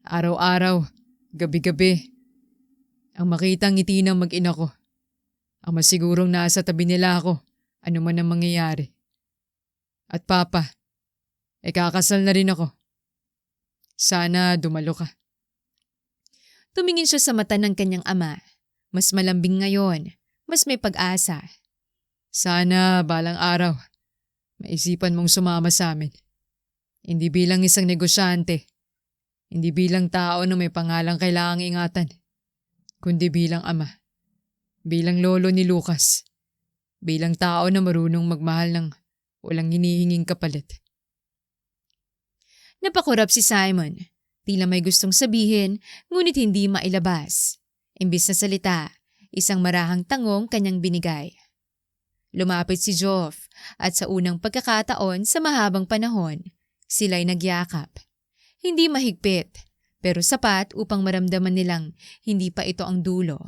Araw-araw, gabi-gabi. Ang makitang ngiti ng mag-ina ko. Ang masigurong nasa tabi nila ako, ano man ang mangyayari. At Papa, kakasal na rin ako. Sana dumalo ka. Tumingin siya sa mata ng kanyang ama. Mas malambing ngayon, mas may pag-asa. Sana balang araw, maisipan mong sumama sa amin. Hindi bilang isang negosyante, hindi bilang tao na may pangalang kailangang ingatan, kundi bilang ama, bilang lolo ni Lucas, bilang tao na marunong magmahal ng walang hinihinging kapalit. Napakurap si Simon. Tila may gustong sabihin, ngunit hindi mailabas. Imbis na salita, isang marahang tangong kanyang binigay. Lumapit si Joff at sa unang pagkakataon sa mahabang panahon, sila'y nagyakap. Hindi mahigpit, pero sapat upang maramdaman nilang hindi pa ito ang dulo.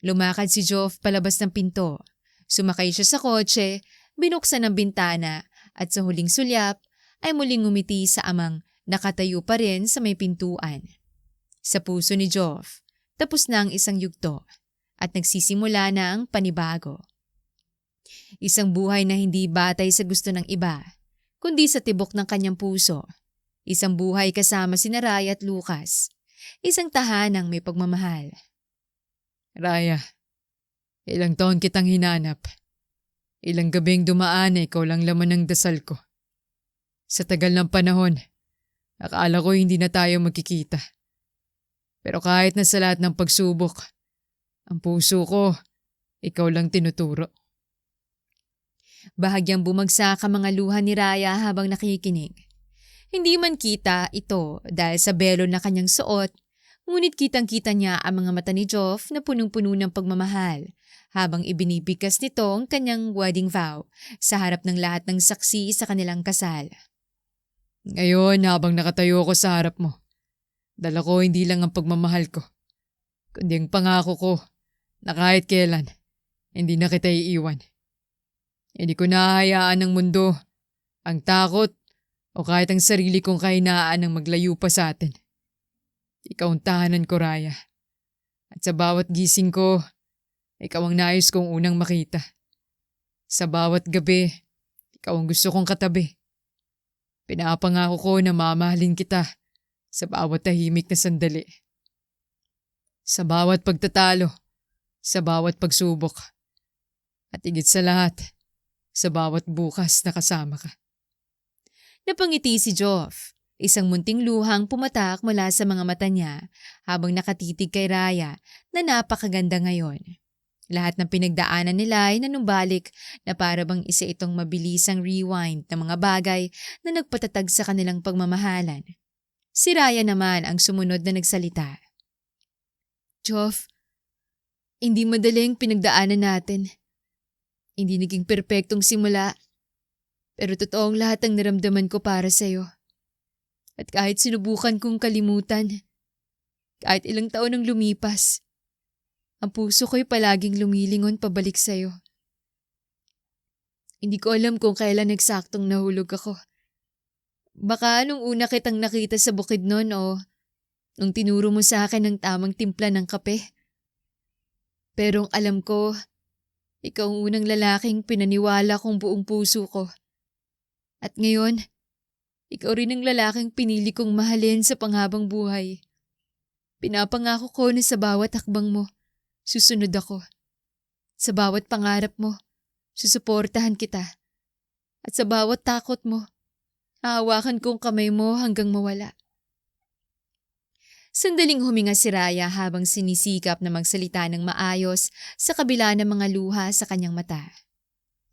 Lumakad si Joff palabas ng pinto. Sumakay siya sa kotse, binuksan ang bintana at sa huling sulyap ay muling ngumiti sa amang nakatayo pa rin sa may pintuan. Sa puso ni Joff, tapos na ang isang yugto at nagsisimula na ang panibago. Isang buhay na hindi batay sa gusto ng iba, kundi sa tibok ng kanyang puso. Isang buhay kasama sina Raya at Lucas. Isang tahanang may pagmamahal. Raya, ilang taon kitang hinanap. Ilang gabing dumaan ikaw lang laman ng dasal ko. Sa tagal ng panahon, akala ko hindi na tayo magkikita. Pero kahit na sa lahat ng pagsubok, ang puso ko, ikaw lang tinuturo. Bahagyang bumagsak ang mga luha ni Raya habang nakikinig. Hindi man kita ito dahil sa belo na kanyang suot, Ngunit kitang-kita niya ang mga mata ni Joff na punong-puno ng pagmamahal habang ibinibigkas nito ang kanyang wedding vow sa harap ng lahat ng saksi sa kanilang kasal. Ngayon, habang nakatayo ko sa harap mo, dala ko hindi lang ang pagmamahal ko, kundi ang pangako ko na kahit kailan, hindi na kita iiwan. Hindi ko nahahayaan ng mundo, ang takot, o kahit ang sarili kong kahinaan ang maglayo pa sa atin. Ikaw ang tahanan ko, Raya. At sa bawat gising ko, ikaw ang nais kong unang makita. Sa bawat gabi, ikaw ang gusto kong katabi. Pinapangako ko na mamahalin kita sa bawat tahimik na sandali. Sa bawat pagtatalo, sa bawat pagsubok, at higit sa lahat, sa bawat bukas na kasama ka. Napangiti si Joff. Isang munting luhang pumatak mula sa mga mata niya habang nakatitig kay Raya na napakaganda ngayon. Lahat ng pinagdaanan nila ay nanumbalik na para bang isa itong mabilisang rewind ng mga bagay na nagpatatag sa kanilang pagmamahalan. Si Raya naman ang sumunod na nagsalita. Joff, hindi madaling pinagdaanan natin. Hindi naging perpektong simula. Pero totoong lahat ang naramdaman ko para sa'yo. At kahit sinubukan kong kalimutan, kahit ilang taon ang lumipas, ang puso ko'y palaging lumilingon pabalik sa'yo. Hindi ko alam kung kailan eksaktong nahulog ako. Baka nung una kitang nakita sa bukid noon o nung tinuro mo sa akin ang tamang timpla ng kape. Pero alam ko, ikaw ang unang lalaking pinaniwala kong buong puso ko. At ngayon, ikaw rin ang lalaking pinili kong mahalin sa panghabang buhay. Pinapangako ko na sa bawat hakbang mo, susunod ako. Sa bawat pangarap mo, susuportahan kita. At sa bawat takot mo, hahawakan kong kamay mo hanggang mawala. Sandaling huminga si Raya habang sinisikap na magsalita ng maayos sa kabila ng mga luha sa kanyang mata.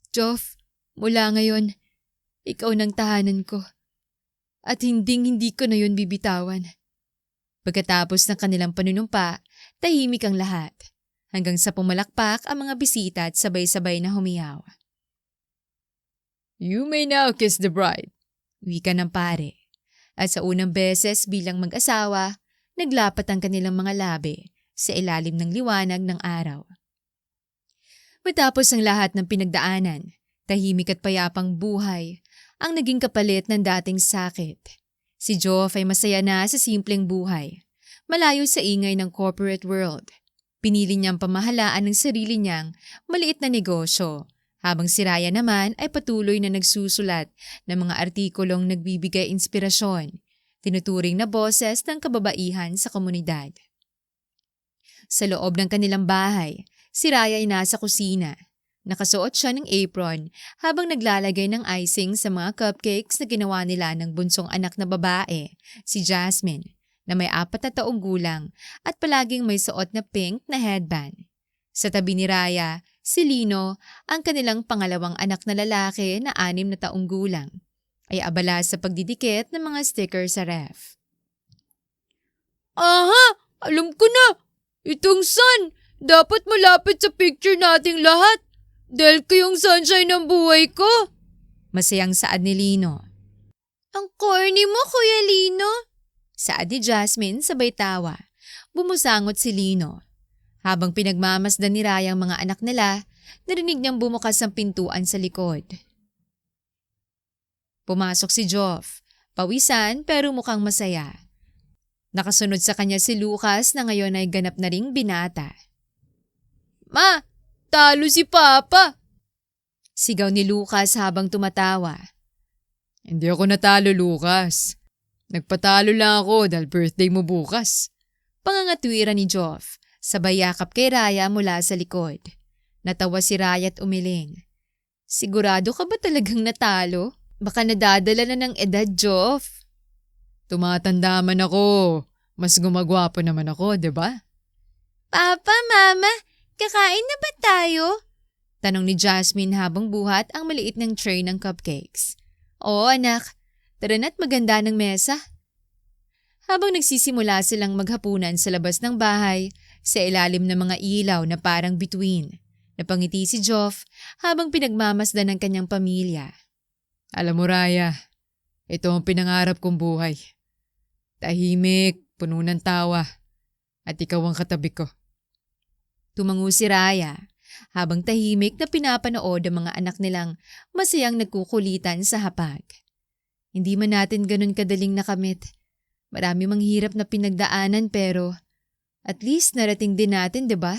Joff, mula ngayon, ikaw ng tahanan ko. At hindi ko na yun bibitawan. Pagkatapos ng kanilang panunumpa, tahimik ang lahat. Hanggang sa pumalakpak ang mga bisita at sabay-sabay na humiyaw. You may now kiss the bride. Wika ng pare. At sa unang beses bilang mag-asawa, naglapat ang kanilang mga labi sa ilalim ng liwanag ng araw. Matapos ang lahat ng pinagdaanan, tahimik at payapang buhay, ang naging kapalit ng dating sakit. Si Joff ay masaya na sa simpleng buhay, malayo sa ingay ng corporate world. Pinili niyang pamahalaan ng sarili niyang maliit na negosyo, habang si Raya naman ay patuloy na nagsusulat ng mga artikulong nagbibigay inspirasyon, tinuturing na boses ng kababaihan sa komunidad. Sa loob ng kanilang bahay, si Raya ay nasa kusina. Nakasuot siya ng apron habang naglalagay ng icing sa mga cupcakes na ginawa nila ng bunsong anak na babae, si Jasmine, na may 4 na taong gulang at palaging may suot na pink na headband. Sa tabi ni Raya, si Lino, ang kanilang pangalawang anak na lalaki na 6 na taong gulang, ay abala sa pagdidikit ng mga sticker sa ref. Aha! Alam ko na! Itong sun! Dapat malapit sa picture nating lahat! Dahil kayong sunshine ng buhay ko! Masayang saad ni Lino. Ang corny mo, Kuya Lino! Saad ni Jasmine sabay tawa. Bumusangot si Lino. Habang pinagmamasdan ni Raya ang mga anak nila, narinig niyang bumukas ang pintuan sa likod. Pumasok si Joff, pawisan pero mukhang masaya. Nakasunod sa kanya si Lucas na ngayon ay ganap na ring binata. Ma! Talo si Papa! Sigaw ni Lucas habang tumatawa. Hindi ako natalo, Lucas. Nagpatalo lang ako dahil birthday mo bukas. Pangangatwiran ni Joff, sabay yakap kay Raya mula sa likod. Natawa si Raya at umiling. Sigurado ka ba talagang natalo? Baka nadadala na ng edad, Joff. Tumatanda man ako. Mas gumagwapo naman ako, di ba? Papa, Mama, kakain na ba tayo? Tanong ni Jasmine habang buhat ang maliit ng tray ng cupcakes. Oo, anak. Tara na't maganda ng mesa. Habang nagsisimula silang maghapunan sa labas ng bahay, sa ilalim ng mga ilaw na parang bituin, napangiti si Joff habang pinagmamasdan ng kanyang pamilya. Alam mo, Raya, ito ang pinangarap kong buhay. Tahimik, puno ng tawa, at ikaw ang katabi ko. Tumango si Raya habang tahimik na pinapanood ang mga anak nilang masayang nagkukulitan sa hapag. Hindi man natin ganun kadaling nakamit. Marami mang hirap na pinagdaanan pero at least narating din natin, 'di ba?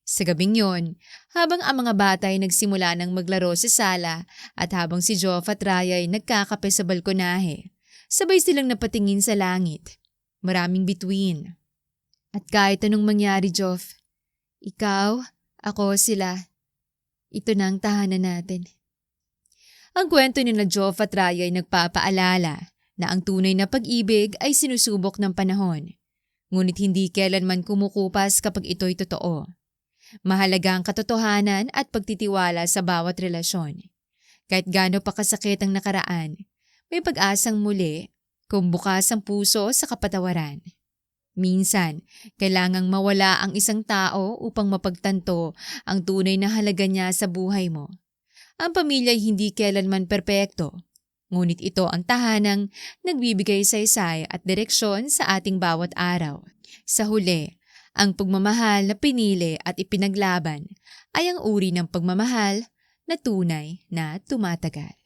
Sa gabing yon, habang ang mga bata ay nagsimula ng maglaro sa sala at habang si Joff at Raya ay nagkakape sa balkonahe, sabay silang napatingin sa langit. Maraming bituin. At kahit anong mangyari, Joff, ikaw, ako, sila, ito na ang tahanan natin. Ang kwento ni na Joff at Raya ay nagpapaalala na ang tunay na pag-ibig ay sinusubok ng panahon, ngunit hindi kailanman kumukupas kapag ito'y totoo. Mahalaga ang katotohanan at pagtitiwala sa bawat relasyon. Kahit gaano pa kasakit ang nakaraan, may pag-asang muli kung bukas ang puso sa kapatawaran. Minsan, kailangang mawala ang isang tao upang mapagtanto ang tunay na halaga niya sa buhay mo. Ang pamilya ay hindi kailanman perpekto, ngunit ito ang tahanang nagbibigay saysay at direksyon sa ating bawat araw. Sa huli, ang pagmamahal na pinili at ipinaglaban ay ang uri ng pagmamahal na tunay na tumatagal.